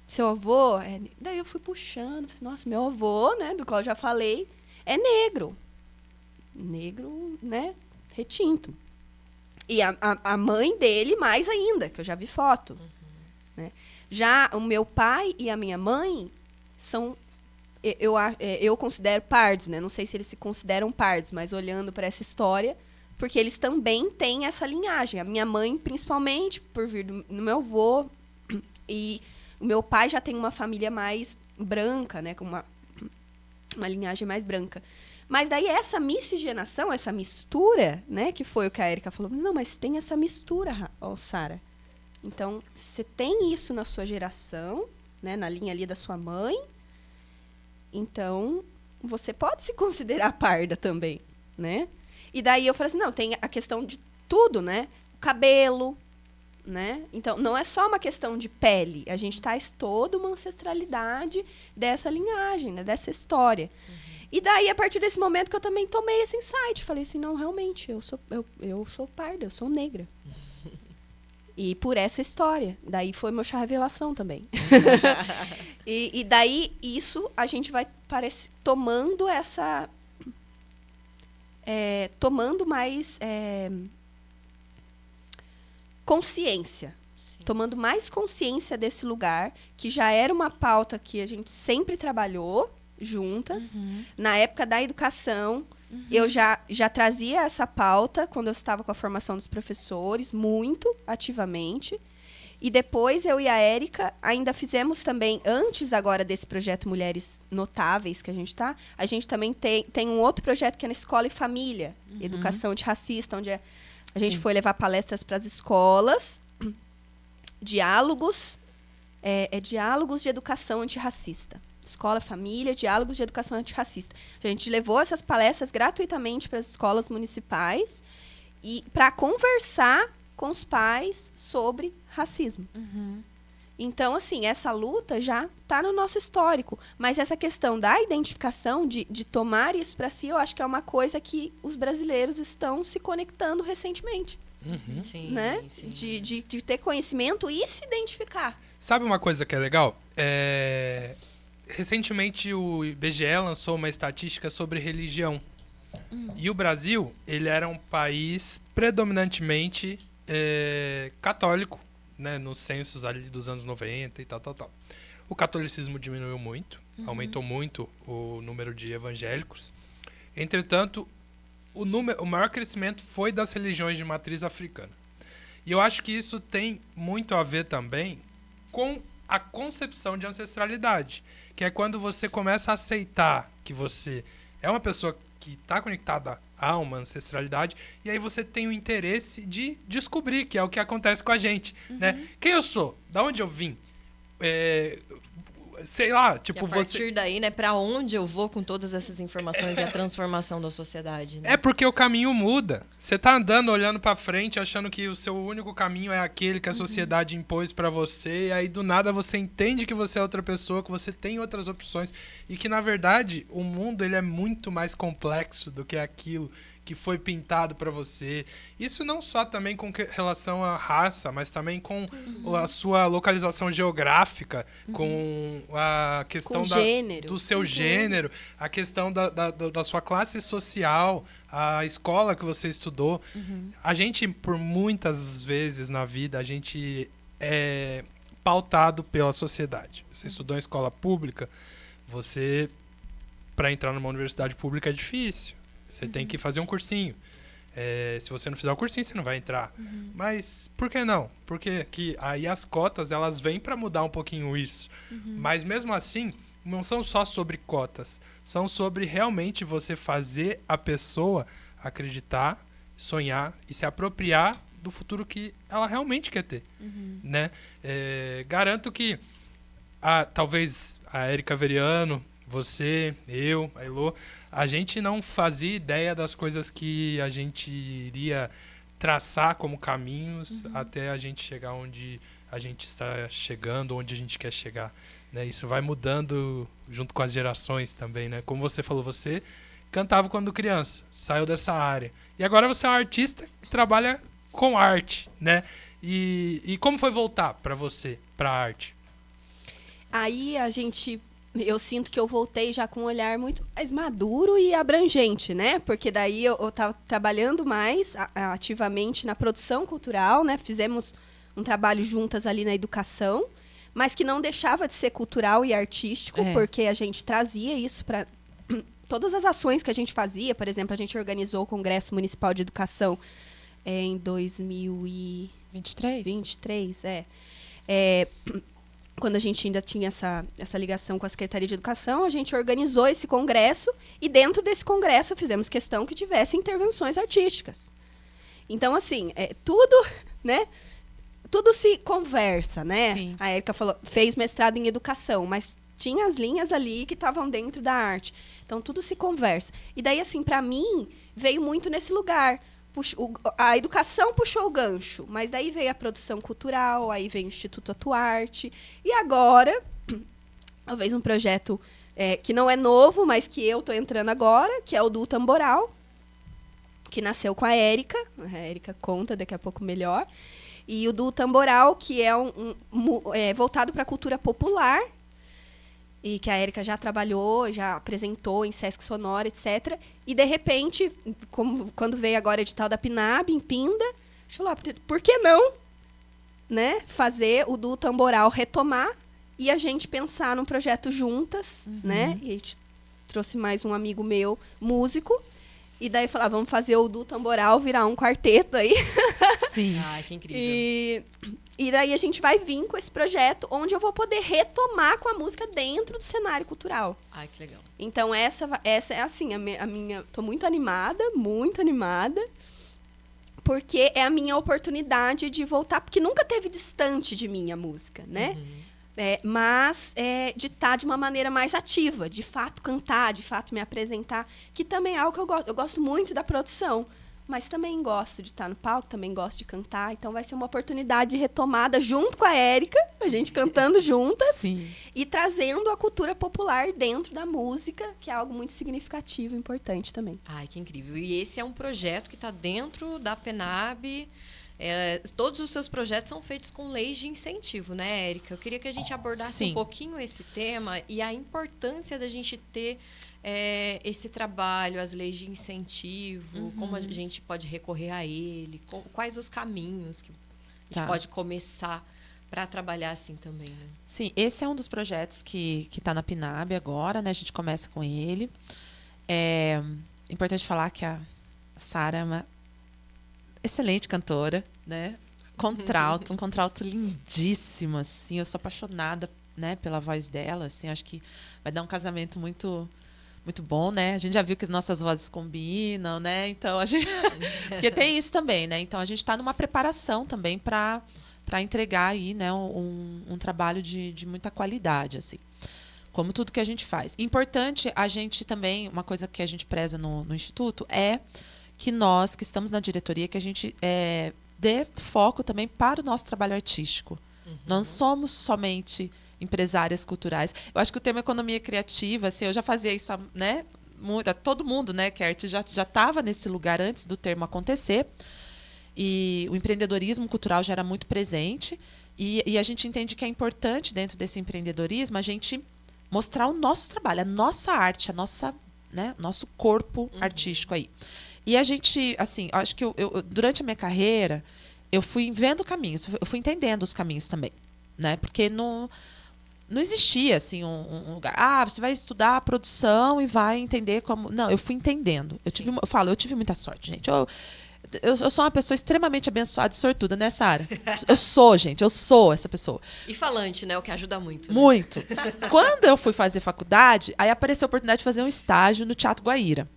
Seu avô? Daí eu fui puxando. Nossa, meu avô, né? Do qual eu já falei, é negro. Negro, né? Retinto. E a mãe dele, mais ainda, que eu já vi foto. Né? Já o meu pai e a minha mãe são... Eu considero pardos, né? Não sei se eles se consideram pardos, mas olhando para essa história... Porque eles também têm essa linhagem. A minha mãe, principalmente, por vir do meu avô. E o meu pai já tem uma família mais branca, né? Com uma linhagem mais branca. Mas daí essa miscigenação, essa mistura, né? Que foi o que a Érica falou. Não, mas tem essa mistura, Sara. Então, você tem isso na sua geração, né? Na linha ali da sua mãe. Então, você pode se considerar parda também, né? E daí eu falei assim, não, tem a questão de tudo, né? O cabelo, né? Então, não é só uma questão de pele. A gente traz toda uma ancestralidade dessa linhagem, né? Dessa história. E daí, a partir desse momento que eu também tomei esse insight. Falei assim, não, realmente, eu sou parda, eu sou negra. E por essa história. Daí foi meu chá revelação também. E daí, isso, a gente vai tomando essa... tomando mais consciência. Sim. Tomando mais consciência desse lugar, que já era uma pauta que a gente sempre trabalhou juntas. Na época da educação, eu já trazia essa pauta quando eu estava com a formação dos professores, muito ativamente. E depois eu e a Érica ainda fizemos também, antes agora desse projeto Mulheres Notáveis que a gente também tem um outro projeto que é na Escola e Família, Educação Antirracista, onde a gente foi levar palestras para as escolas, diálogos, diálogos de educação antirracista. Escola, família, diálogos de educação antirracista. A gente levou essas palestras gratuitamente para as escolas municipais e para conversar com os pais sobre racismo. Então, assim, essa luta já está no nosso histórico. Mas essa questão da identificação, de tomar isso para si, eu acho que é uma coisa que os brasileiros estão se conectando recentemente. Sim, Né? sim. De ter conhecimento e se identificar. Sabe uma coisa que é legal? Recentemente o IBGE lançou uma estatística sobre religião. E o Brasil, ele era um país predominantemente católico, né, nos censos ali dos anos 90 e tal. O catolicismo diminuiu muito, aumentou muito o número de evangélicos. Entretanto, o maior crescimento foi das religiões de matriz africana. E eu acho que isso tem muito a ver também com a concepção de ancestralidade, que é quando você começa a aceitar que você é uma pessoa que está conectada a uma ancestralidade, e aí você tem o interesse de descobrir, que é o que acontece com a gente, né? Quem eu sou? Da onde eu vim? Sei lá, tipo, E a partir daí, né, pra onde eu vou com todas essas informações e a transformação da sociedade, né? É porque o caminho muda. Você tá andando, olhando pra frente, achando que o seu único caminho é aquele que a sociedade impôs pra você, e aí do nada você entende que você é outra pessoa, que você tem outras opções, e que na verdade o mundo ele é muito mais complexo do que aquilo que foi pintado pra você. Isso não só também com relação à raça, mas também com a sua localização geográfica, com a questão Com gênero. do seu gênero, a questão da sua classe social, a escola que você estudou. A gente, por muitas vezes na vida, a gente é pautado pela sociedade. Você estudou em escola pública, para entrar numa universidade pública é difícil. Você tem que fazer um cursinho. Se você não fizer o cursinho, você não vai entrar. Mas por que não? Porque que aí as cotas, elas vêm para mudar um pouquinho isso. Mas mesmo assim, não são só sobre cotas. São sobre realmente você fazer a pessoa acreditar, sonhar e se apropriar do futuro que ela realmente quer ter. Né? Garanto que talvez a Érica Veriano, você, eu, a Elô, a gente não fazia ideia das coisas que a gente iria traçar como caminhos até a gente chegar onde a gente está chegando, onde a gente quer chegar. Né? Isso vai mudando junto com as gerações também. Né? Como você falou, você cantava quando criança, saiu dessa área. E agora você é um artista que trabalha com arte. Né? E como foi voltar para você, para a arte? Aí eu sinto que eu voltei já com um olhar muito mais maduro e abrangente, né? Porque daí eu estava trabalhando mais ativamente na produção cultural, né? Fizemos um trabalho juntas ali na educação, mas que não deixava de ser cultural e artístico, porque a gente trazia isso para todas as ações que a gente fazia. Por exemplo, a gente organizou o Congresso Municipal de Educação em 2023, quando a gente ainda tinha essa ligação com a Secretaria de Educação, a gente organizou esse congresso e dentro desse congresso fizemos questão que tivesse intervenções artísticas. Então, assim, tudo, né? Tudo se conversa, né? Sim. A Érica fez mestrado em educação, mas tinha as linhas ali que estavam dentro da arte. Então, tudo se conversa. E daí, assim, para mim, veio muito nesse lugar. A educação puxou o gancho, mas daí veio a produção cultural, aí veio o Instituto Atuarte, e agora, talvez um projeto que não é novo, mas que eu estou entrando agora, que é o do Tamboral, que nasceu com a Érica conta daqui a pouco melhor, e o do Tamboral, que é voltado para a cultura popular, e que a Érica já trabalhou, já apresentou em Sesc Sonora, etc. E, de repente, quando veio agora o edital da PNAB, em Pinda, deixa eu lá, por que não, né, fazer o do Tamboral retomar e a gente pensar num projeto juntas, né? E a gente trouxe mais um amigo meu, músico, e daí falar, vamos fazer o do Tamboral virar um quarteto aí. Sim. Ai, que incrível. E daí a gente vai vir com esse projeto onde eu vou poder retomar com a música dentro do cenário cultural. Ai, que legal. Então, essa é assim, a minha... Tô muito animada, porque é a minha oportunidade de voltar, porque nunca teve distante de mim a música, né? Mas de estar de uma maneira mais ativa, de fato cantar, de fato me apresentar, que também é algo que eu gosto muito da produção. mas também gosto de estar no palco, também gosto de cantar. Então vai ser uma oportunidade de retomada junto com a Érica, a gente cantando juntas. Sim. E trazendo a cultura popular dentro da música, que é algo muito significativo e importante também. Ai, que incrível. E esse é um projeto que está dentro da PENAB. Todos os seus projetos são feitos com leis de incentivo, né, Érica? Eu queria que a gente abordasse Sim. um pouquinho esse tema e a importância da gente ter esse trabalho, as leis de incentivo, como a gente pode recorrer a ele, quais os caminhos que a gente pode começar para trabalhar assim também, né? Sim, esse é um dos projetos que está na PNAB agora, né? A gente começa com ele. É importante falar que a Sara é uma excelente cantora, né? Um contralto lindíssimo, assim. Eu sou apaixonada, né, pela voz dela, assim. Acho que vai dar um casamento muito bom, né? A gente já viu que as nossas vozes combinam, né? Então a gente porque tem isso também, né? Então a gente está numa preparação também para entregar aí, né, um trabalho de muita qualidade, assim. Como tudo que a gente faz. Importante a gente também, uma coisa que a gente preza no Instituto é que nós, que estamos na diretoria, que a gente dê foco também para o nosso trabalho artístico. Nós não somos somente empresárias culturais. Eu acho que o termo economia criativa, assim, eu já fazia isso, né? Todo mundo, né, que é arte, já estava nesse lugar antes do termo acontecer. E o empreendedorismo cultural já era muito presente. E a gente entende que é importante, dentro desse empreendedorismo, a gente mostrar o nosso trabalho, a nossa arte, né, nosso corpo artístico aí. E a gente, assim, acho que eu durante a minha carreira, eu fui vendo caminhos, eu fui entendendo os caminhos também, né? Porque não existia, assim, um lugar. Ah, você vai estudar a produção e vai entender como... Não, eu fui entendendo. Eu tive muita sorte, gente. Eu sou uma pessoa extremamente abençoada e sortuda, né, Sara? Eu sou essa pessoa. E falante, né? O que ajuda muito. Né? Muito. Quando eu fui fazer faculdade, aí apareceu a oportunidade de fazer um estágio no Teatro Guaíra.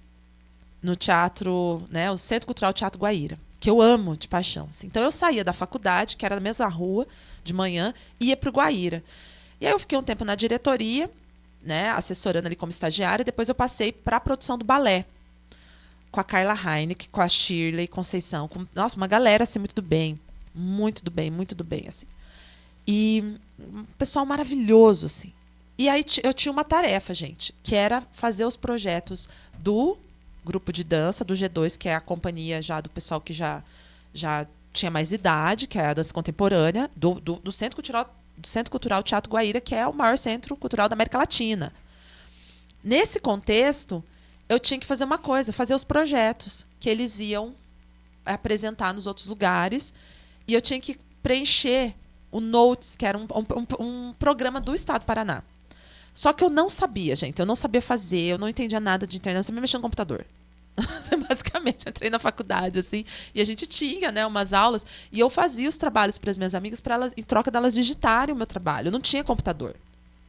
No teatro, né, o Centro Cultural Teatro Guaíra, que eu amo de paixão. Assim. Então eu saía da faculdade, que era na mesma rua, de manhã, e ia para o Guaíra. E aí eu fiquei um tempo na diretoria, né, assessorando ali como estagiária, e depois eu passei para a produção do balé, com a Carla Heineck, com a Shirley Conceição, nossa, uma galera assim, muito do bem, assim. E um pessoal maravilhoso, assim. E aí eu tinha uma tarefa, gente, que era fazer os projetos do grupo de dança, do G2, que é a companhia já do pessoal que já tinha mais idade, que é a dança contemporânea, do Centro Cultural Teatro Guaíra, que é o maior centro cultural da América Latina. Nesse contexto, eu tinha que fazer uma coisa, fazer os projetos que eles iam apresentar nos outros lugares, e eu tinha que preencher o Notes, que era um programa do Estado do Paraná. Só que eu não sabia, gente. Eu não sabia fazer, eu não entendia nada de internet, eu sabia mexer no computador. Basicamente, eu entrei na faculdade, assim, e a gente tinha, né, umas aulas, e eu fazia os trabalhos para as minhas amigas, para elas, em troca delas digitarem o meu trabalho. Eu não tinha computador.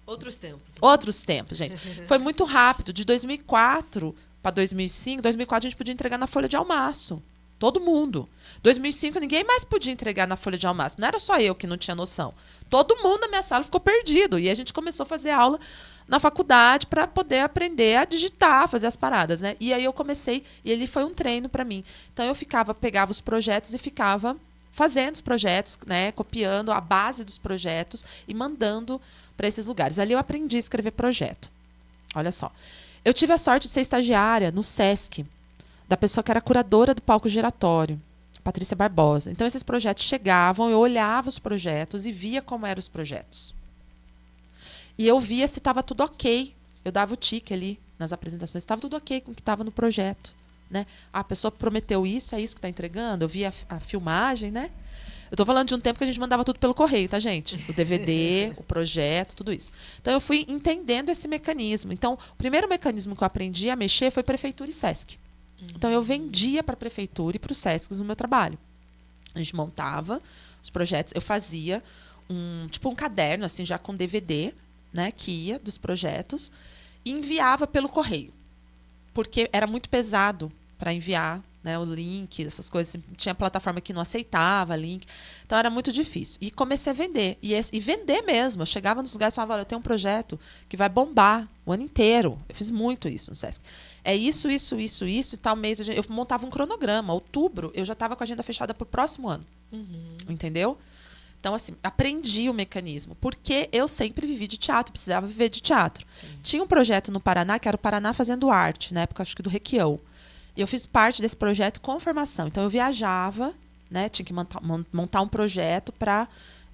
Outros tempos. Outros tempos, gente. Foi muito rápido. De 2004 para 2005, 2004 a gente podia entregar na folha de almaço. Todo mundo. 2005 ninguém mais podia entregar na folha de almaço. Não era só eu que não tinha noção. Todo mundo na minha sala ficou perdido. E a gente começou a fazer aula na faculdade para poder aprender a digitar, fazer as paradas, né? E aí eu comecei, e ele foi um treino para mim. Então eu pegava os projetos e ficava fazendo os projetos, né? Copiando a base dos projetos e mandando para esses lugares. Ali eu aprendi a escrever projeto. Olha só. Eu tive a sorte de ser estagiária no SESC, da pessoa que era curadora do palco giratório, Patrícia Barbosa. Então, esses projetos chegavam, eu olhava os projetos e via como eram os projetos. E eu via se estava tudo ok. Eu dava o tique ali nas apresentações, estava tudo ok com o que estava no projeto. Né? A pessoa prometeu isso, é isso que está entregando. Eu via a filmagem, né? Eu estou falando de um tempo que a gente mandava tudo pelo correio, tá, gente? O DVD, o projeto, tudo isso. Então, eu fui entendendo esse mecanismo. Então, o primeiro mecanismo que eu aprendi a mexer foi Prefeitura e SESC. Então, eu vendia para a Prefeitura e para o SESC no meu trabalho. A gente montava os projetos. Eu fazia um caderno, assim, já com DVD, né, que ia dos projetos, e enviava pelo correio. Porque era muito pesado para enviar né? O link, essas coisas. Tinha plataforma que não aceitava link. Então, era muito difícil. E comecei a vender. E vender mesmo. Eu chegava nos lugares e falava, olha, eu tenho um projeto que vai bombar o ano inteiro. Eu fiz muito isso no Sesc. É isso, e tal mês. Eu montava um cronograma. Outubro, eu já estava com a agenda fechada para o próximo ano. Entendeu? Então, assim, aprendi o mecanismo. Porque eu sempre vivi de teatro, precisava viver de teatro. Tinha um projeto no Paraná, que era o Paraná Fazendo Arte, na época, acho que do Requião. E eu fiz parte desse projeto com formação. Então, eu viajava, né? Tinha que montar um projeto para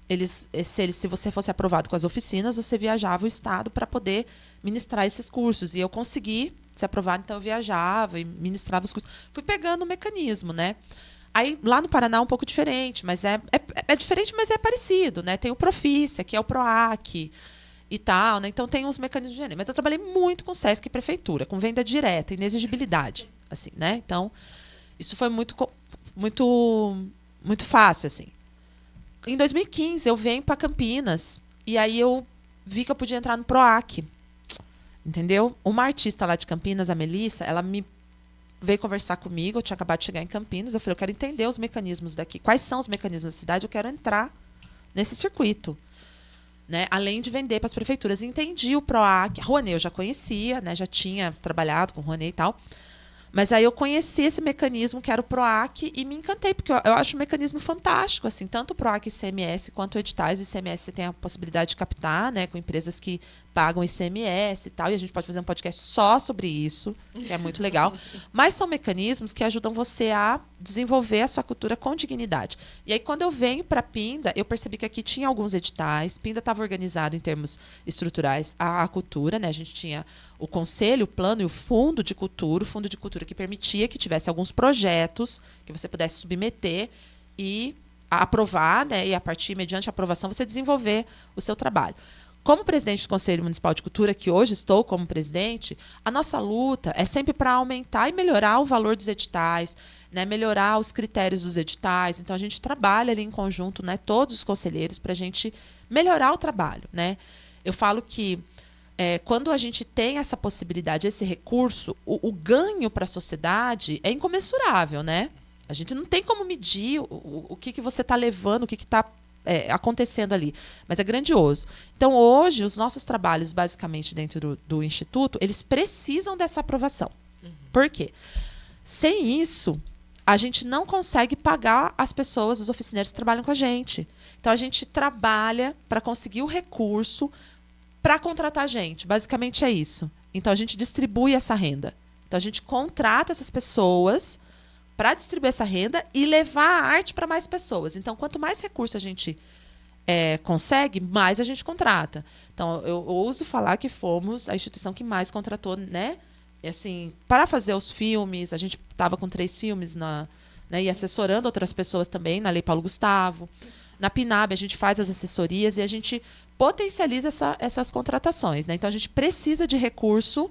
eles, se você fosse aprovado com as oficinas, você viajava o estado para poder ministrar esses cursos. E eu consegui ser aprovado, então eu viajava e ministrava os cursos. Fui pegando o mecanismo, né? Aí, lá no Paraná é um pouco diferente, mas é diferente, mas é parecido, né? Tem o Profícia, que é o PROAC e tal, né? Então, tem uns mecanismos diferentes. Mas eu trabalhei muito com Sesc e Prefeitura, com venda direta, inexigibilidade, assim, né? Então, isso foi muito fácil, assim. Em 2015, eu venho para Campinas e aí eu vi que eu podia entrar no PROAC, entendeu? Uma artista lá de Campinas, a Melissa, ela me veio conversar comigo, eu tinha acabado de chegar em Campinas, eu falei, eu quero entender os mecanismos daqui. Quais são os mecanismos da cidade? Eu quero entrar nesse circuito, né? Além de vender para as prefeituras. Entendi o PROAC. Rouanet eu já conhecia, né? Já tinha trabalhado com o Rouanet e tal. Mas aí eu conheci esse mecanismo que era o PROAC e me encantei, porque eu acho um mecanismo fantástico, assim, tanto o PROAC e ICMS quanto editais. O ICMS você tem a possibilidade de captar, né, com empresas que pagam ICMS e tal, e a gente pode fazer um podcast só sobre isso, que é muito legal. Mas são mecanismos que ajudam você a desenvolver a sua cultura com dignidade. E aí, quando eu venho para Pinda, eu percebi que aqui tinha alguns editais. Pinda estava organizado em termos estruturais a cultura, né? A gente tinha o conselho, o plano e o fundo de cultura. O fundo de cultura que permitia que tivesse alguns projetos que você pudesse submeter e aprovar, né? E a partir, mediante a aprovação, você desenvolver o seu trabalho. Como presidente do Conselho Municipal de Cultura, que hoje estou como presidente, a nossa luta é sempre para aumentar e melhorar o valor dos editais, né, melhorar os critérios dos editais. Então, a gente trabalha ali em conjunto, né, todos os conselheiros, para a gente melhorar o trabalho, né? Eu falo que quando a gente tem essa possibilidade, esse recurso, o ganho para a sociedade é incomensurável, né? A gente não tem como medir o que você está levando, o que está acontecendo ali, mas é grandioso. Então, hoje, os nossos trabalhos, basicamente, dentro do Instituto, eles precisam dessa aprovação. Por quê? Sem isso, a gente não consegue pagar as pessoas, os oficineiros que trabalham com a gente. Então, a gente trabalha para conseguir o recurso para contratar gente. Basicamente é isso. Então, a gente distribui essa renda. Então, a gente contrata essas pessoas para distribuir essa renda e levar a arte para mais pessoas. Então, quanto mais recurso a gente consegue, mais a gente contrata. Então, eu ouso falar que fomos a instituição que mais contratou, né? E, assim, para fazer os filmes, a gente estava com 3 filmes né, e assessorando outras pessoas também, na Lei Paulo Gustavo. Na PNAB, a gente faz as assessorias e a gente potencializa essas contratações, né? Então, a gente precisa de recurso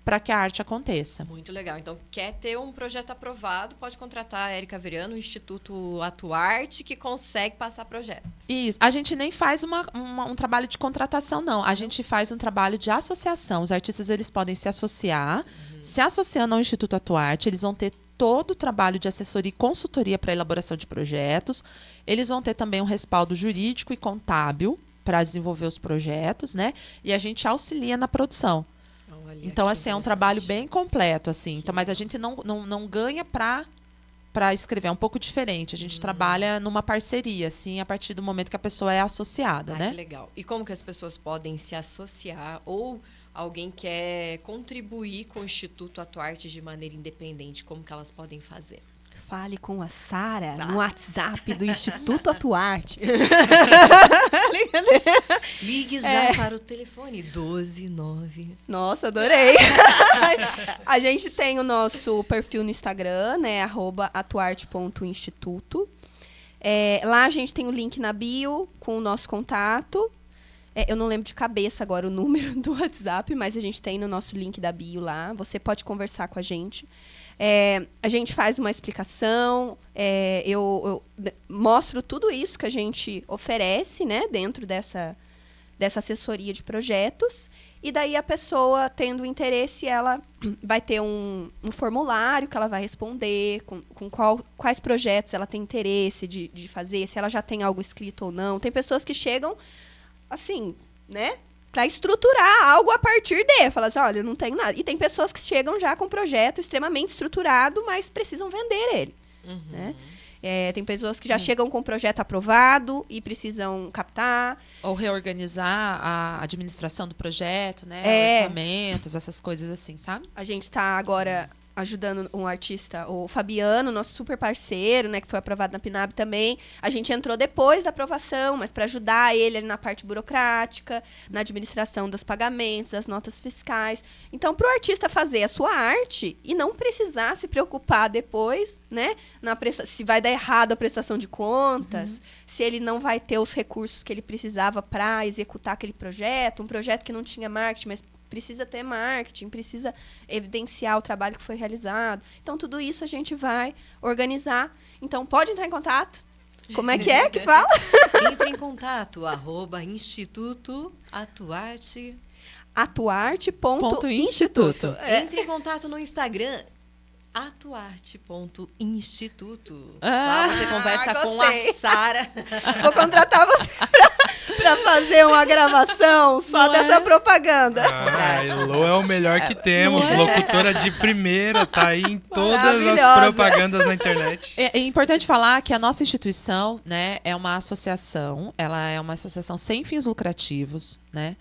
para que a arte aconteça. Muito legal. Então, quer ter um projeto aprovado, pode contratar a Érica Veriano, o Instituto Atuarte, que consegue passar projeto. Isso. A gente nem faz um trabalho de contratação, não. A gente faz um trabalho de associação. Os artistas, eles podem se associar. Se associando ao Instituto Atuarte, eles vão ter todo o trabalho de assessoria e consultoria para a elaboração de projetos. Eles vão ter também um respaldo jurídico e contábil para desenvolver os projetos, né? E a gente auxilia na produção. Então, assim, é um trabalho bem completo, assim. Então, mas a gente não ganha para escrever, é um pouco diferente. A gente trabalha numa parceria, assim, a partir do momento que a pessoa é associada, né? Que legal. E como que as pessoas podem se associar ou alguém quer contribuir com o Instituto Atuarte de maneira independente, como que elas podem fazer? Fale com a Sara no WhatsApp do Instituto Atuarte. Ligue já para o telefone 129. Nossa, adorei. A gente tem o nosso perfil no Instagram, né? @atuarte.instituto. Lá a gente tem o link na bio com o nosso contato. Eu não lembro de cabeça agora o número do WhatsApp, mas a gente tem no nosso link da bio lá. Você pode conversar com a gente. A gente faz uma explicação, eu mostro tudo isso que a gente oferece, né, dentro dessa dessa assessoria de projetos. E daí a pessoa, tendo interesse, ela vai ter um formulário que ela vai responder, quais projetos ela tem interesse de fazer, se ela já tem algo escrito ou não. Tem pessoas que chegam, assim, né, para estruturar algo a partir de. Fala assim, olha, eu não tenho nada. E tem pessoas que chegam já com um projeto extremamente estruturado, mas precisam vender ele, né? Tem pessoas que já chegam com o projeto aprovado e precisam captar. Ou reorganizar a administração do projeto, né? Orçamentos, essas coisas assim, sabe? A gente está agora ajudando um artista, o Fabiano, nosso super parceiro, né, que foi aprovado na PNAB também. A gente entrou depois da aprovação, mas para ajudar ele ali na parte burocrática, na administração dos pagamentos, das notas fiscais. Então, para o artista fazer a sua arte e não precisar se preocupar depois, né, se vai dar errado a prestação de contas, se ele não vai ter os recursos que ele precisava para executar aquele projeto, um projeto que não tinha marketing, mas precisa ter marketing, precisa evidenciar o trabalho que foi realizado. Então, tudo isso a gente vai organizar. Então, pode entrar em contato. Como é que fala? Entre em contato, @Instituto Atuarte. Atuarte.instituto. Entre em contato no Instagram, atuarte.instituto. Lá você conversa com a Sara. Vou contratar você para fazer uma gravação só dessa propaganda. Elô é o melhor que temos. Locutora de primeira, tá aí em todas as propagandas na internet. É importante falar que a nossa instituição, né, é uma associação. Ela é uma associação sem fins lucrativos, né?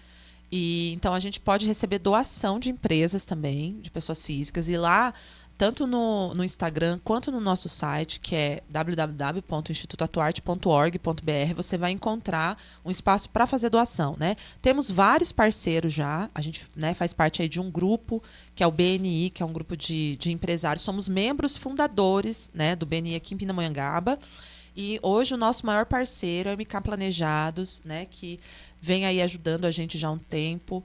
E então a gente pode receber doação de empresas também, de pessoas físicas. E lá, tanto no Instagram quanto no nosso site, que é www.institutoatuarte.org.br, você vai encontrar um espaço para fazer doação, né? Temos vários parceiros já, a gente, né, faz parte aí de um grupo, que é o BNI, que é um grupo de empresários. Somos membros fundadores, né, do BNI aqui em Pindamonhangaba. E hoje o nosso maior parceiro é o MK Planejados, né, que vem aí ajudando a gente já há um tempo.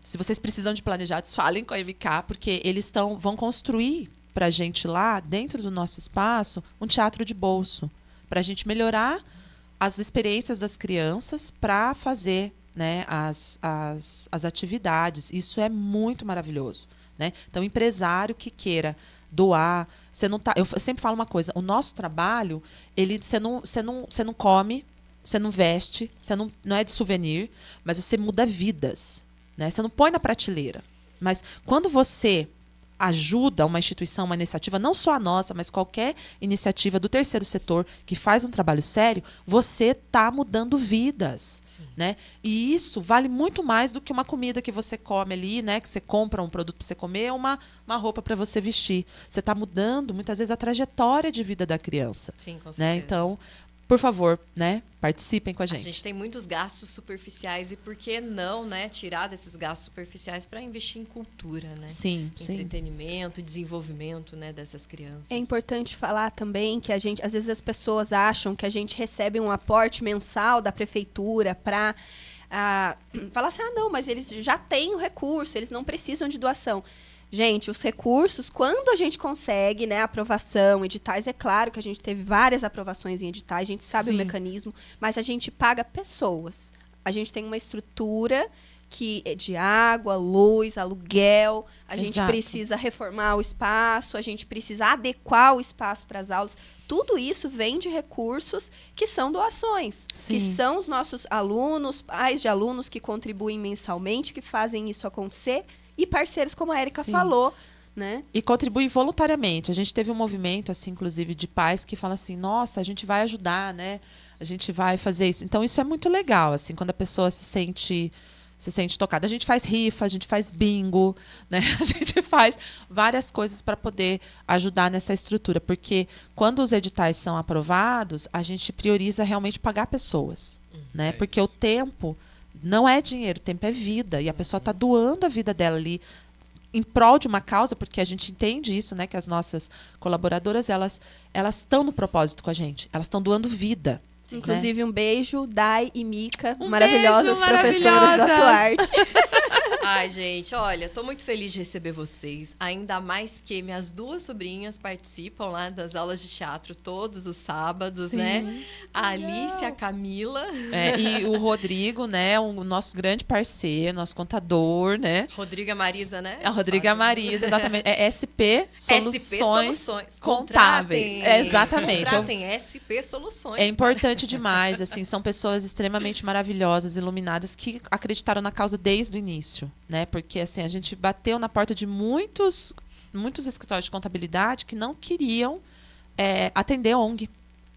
Se vocês precisam de planejados, falem com a MK, porque eles vão construir para a gente lá, dentro do nosso espaço, um teatro de bolso, para a gente melhorar as experiências das crianças para fazer, né, as atividades. Isso é muito maravilhoso, né? Então, empresário que queira doar, eu sempre falo uma coisa, o nosso trabalho, você não come, você não veste, você não é de souvenir, mas você muda vidas, né? Você não põe na prateleira. Mas quando você ajuda uma instituição, uma iniciativa, não só a nossa, mas qualquer iniciativa do terceiro setor que faz um trabalho sério, você está mudando vidas, né? E isso vale muito mais do que uma comida que você come ali, né? Que você compra um produto para você comer, uma roupa para você vestir. Você está mudando, muitas vezes, a trajetória de vida da criança. Sim, com certeza. Né? Então, por favor, né, participem com a gente. A gente tem muitos gastos superficiais e por que não, né, tirar desses gastos superficiais para investir em cultura, né? Sim, entretenimento, desenvolvimento, né, dessas crianças. É importante falar também que às vezes as pessoas acham que a gente recebe um aporte mensal da prefeitura para falar assim, não, mas eles já têm o recurso, eles não precisam de doação. Gente, os recursos, quando a gente consegue, né, aprovação, editais, é claro que a gente teve várias aprovações em editais, a gente sabe o mecanismo, mas a gente paga pessoas. A gente tem uma estrutura que é de água, luz, aluguel, a gente precisa reformar o espaço, a gente precisa adequar o espaço para as aulas. Tudo isso vem de recursos que são doações, que são os nossos alunos, pais de alunos que contribuem mensalmente, que fazem isso acontecer, e parceiros, como a Érica falou, né? E contribui voluntariamente. A gente teve um movimento, assim, inclusive, de pais que falam assim, nossa, a gente vai ajudar, né? A gente vai fazer isso. Então, isso é muito legal, assim, quando a pessoa se sente tocada. A gente faz rifa, a gente faz bingo, né? A gente faz várias coisas para poder ajudar nessa estrutura. Porque quando os editais são aprovados, a gente prioriza realmente pagar pessoas, né? Porque o tempo não é dinheiro, o tempo é vida. E a pessoa está doando a vida dela ali em prol de uma causa, porque a gente entende isso, né? Que as nossas colaboradoras, elas estão no propósito com a gente. Elas estão doando vida. Inclusive, né? Um beijo, Dai e Mica, maravilhosas professoras da Atuarte. Ai, gente, olha, tô muito feliz de receber vocês. Ainda mais que minhas 2 sobrinhas participam lá das aulas de teatro todos os sábados, Sim. né? A Alice e a Camila. E o Rodrigo, né? O nosso grande parceiro, nosso contador, né? Rodrigo e a Marisa, né? A Rodrigo e a Marisa, exatamente. É SP Soluções Contábeis. Contratem. Exatamente. Contratem SP Soluções. É importante demais, assim, são pessoas extremamente maravilhosas, iluminadas, que acreditaram na causa desde o início, né? Porque, assim, a gente bateu na porta de muitos escritórios de contabilidade que não queriam atender ONG,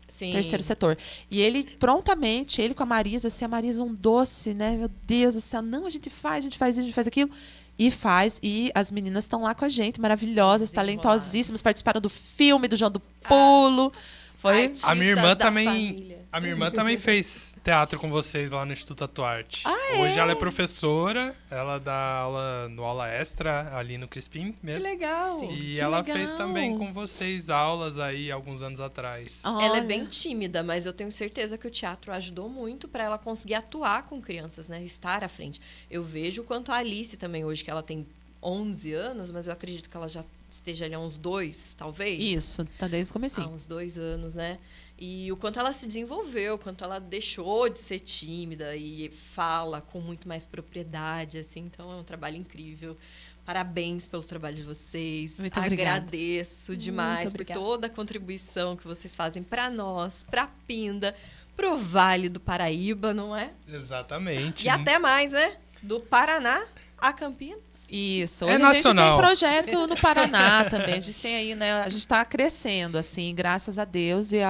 Sim. terceiro setor. E ele, prontamente, ele com a Marisa, assim, a Marisa um doce, né? Meu Deus do céu, não, a gente faz isso, a gente faz aquilo. E faz, e as meninas estão lá com a gente, maravilhosas, talentosíssimas, participaram do filme do João do Pulo. Foi Artistas A minha irmã da também. família. A minha irmã também fez teatro com vocês lá no Instituto Atuarte. Hoje ela é professora, ela dá aula no Aula Extra, ali no Crispim Que mesmo. legal. Sim. E Que ela legal. fez também com vocês aulas aí alguns anos atrás. Ela é Olha. bem tímida, mas eu tenho certeza que o teatro ajudou muito para ela conseguir atuar com crianças, né? Estar à frente. Eu vejo o quanto a Alice também hoje, que ela tem 11 anos, mas eu acredito que ela já esteja ali há uns 2, talvez. Isso, tá desde o Há comecinho. uns 2 anos, né? E o quanto ela se desenvolveu, o quanto ela deixou de ser tímida e fala com muito mais propriedade, assim. Então, é um trabalho incrível. Parabéns pelo trabalho de vocês. Muito obrigada. Agradeço demais Muito por obrigada. toda a contribuição que vocês fazem para nós, para Pinda, pro Vale do Paraíba, não é? Exatamente. E até mais, né? Do Paraná a Campinas. Isso. É Hoje nacional. a gente tem projeto no Paraná também. A gente tem aí, né? A gente está crescendo, assim, graças a Deus e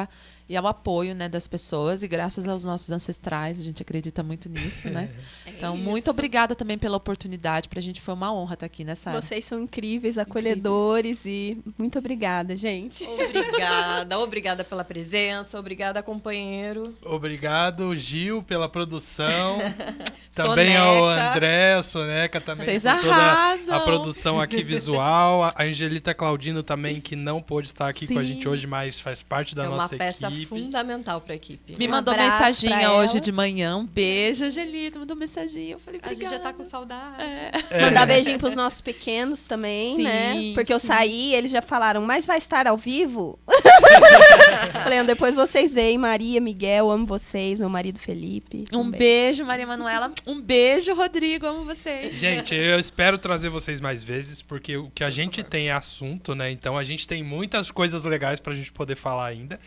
ao apoio, né, das pessoas e graças aos nossos ancestrais. A gente acredita muito nisso, né? Então, muito obrigada também pela oportunidade. Pra gente foi uma honra estar aqui nessa. Vocês são incríveis, acolhedores e muito obrigada, gente. Obrigada pela presença, obrigada, companheiro. Obrigado, Gil, pela produção. Também ao Soneca. André, a Soneca também. Vocês por toda arrasam. a produção aqui visual. A Angelita Claudino também, que não pôde estar aqui com a Sim. gente hoje, mas faz parte da É uma nossa peça equipe. fundamental para a equipe. Me Um mandou abraço pra mensaginha ela. hoje de manhã. Um beijo, Angelita. Mandou mensaginha. Eu falei, A gente obrigada. já tá com saudade. Mandar beijinho pros nossos pequenos também, Sim, né? Porque eu sim. saí, eles já falaram, mas vai estar ao vivo? Falei, depois vocês veem, Maria, Miguel, amo vocês, meu marido Felipe. Um beijo, Maria Manuela. Um beijo, Rodrigo. Amo vocês. Gente, eu espero trazer vocês mais vezes, porque o que a gente tem é assunto, né? Então a gente tem muitas coisas legais pra gente poder falar ainda.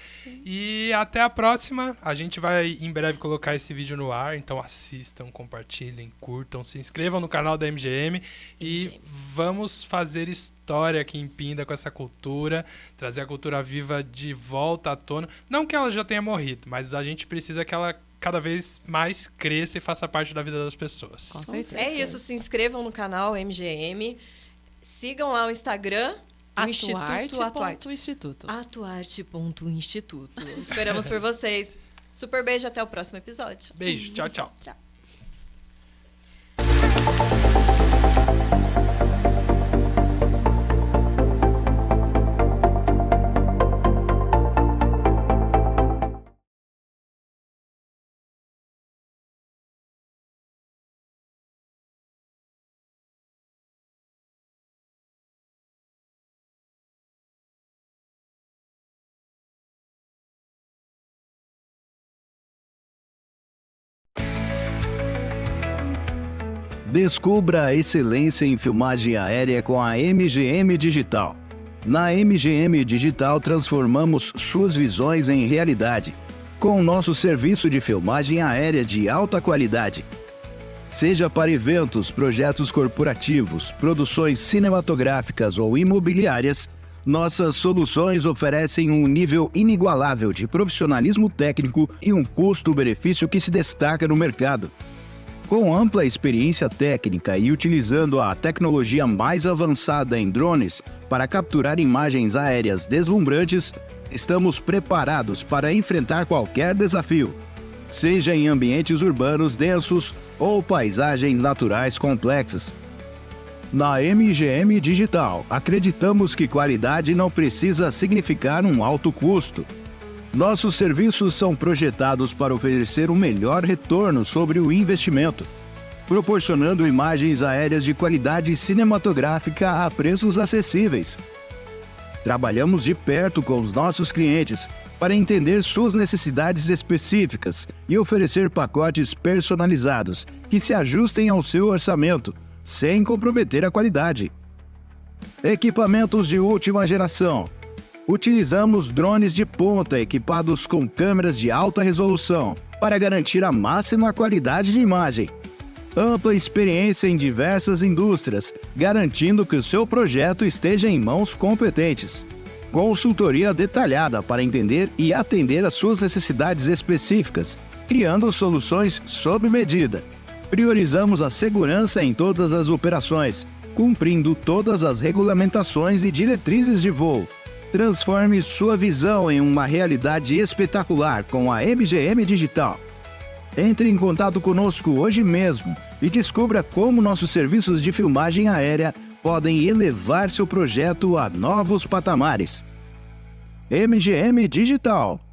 E até a próxima. A gente vai em breve colocar esse vídeo no ar, então assistam, compartilhem, curtam, se inscrevam no canal da MGM e vamos fazer história aqui em Pinda com essa cultura, trazer a cultura viva de volta à tona. Não que ela já tenha morrido, mas a gente precisa que ela cada vez mais cresça e faça parte da vida das pessoas. Com certeza. É isso, se inscrevam no canal MGM, sigam lá o Instagram, o Instituto Atuarte. Instituto. Atuarte.instituto. Esperamos por vocês. Super beijo, até o próximo episódio. Beijo, tchau, tchau. Tchau. Descubra a excelência em filmagem aérea com a MGM Digital. Na MGM Digital transformamos suas visões em realidade, com o nosso serviço de filmagem aérea de alta qualidade. Seja para eventos, projetos corporativos, produções cinematográficas ou imobiliárias, nossas soluções oferecem um nível inigualável de profissionalismo técnico e um custo-benefício que se destaca no mercado. Com ampla experiência técnica e utilizando a tecnologia mais avançada em drones para capturar imagens aéreas deslumbrantes, estamos preparados para enfrentar qualquer desafio, seja em ambientes urbanos densos ou paisagens naturais complexas. Na MGM Digital, acreditamos que qualidade não precisa significar um alto custo. Nossos serviços são projetados para oferecer o melhor retorno sobre o investimento. proporcionando imagens aéreas de qualidade cinematográfica a preços acessíveis. Trabalhamos de perto com os nossos clientes para entender suas necessidades específicas e oferecer pacotes personalizados que se ajustem ao seu orçamento, sem comprometer a qualidade. Equipamentos de última geração. Utilizamos drones de ponta equipados com câmeras de alta resolução para garantir a máxima qualidade de imagem. Ampla experiência em diversas indústrias, garantindo que o seu projeto esteja em mãos competentes. Consultoria detalhada para entender e atender às suas necessidades específicas, criando soluções sob medida. Priorizamos a segurança em todas as operações, cumprindo todas as regulamentações e diretrizes de voo. Transforme sua visão em uma realidade espetacular com a MGM Digital. Entre em contato conosco hoje mesmo e descubra como nossos serviços de filmagem aérea podem elevar seu projeto a novos patamares. MGM Digital.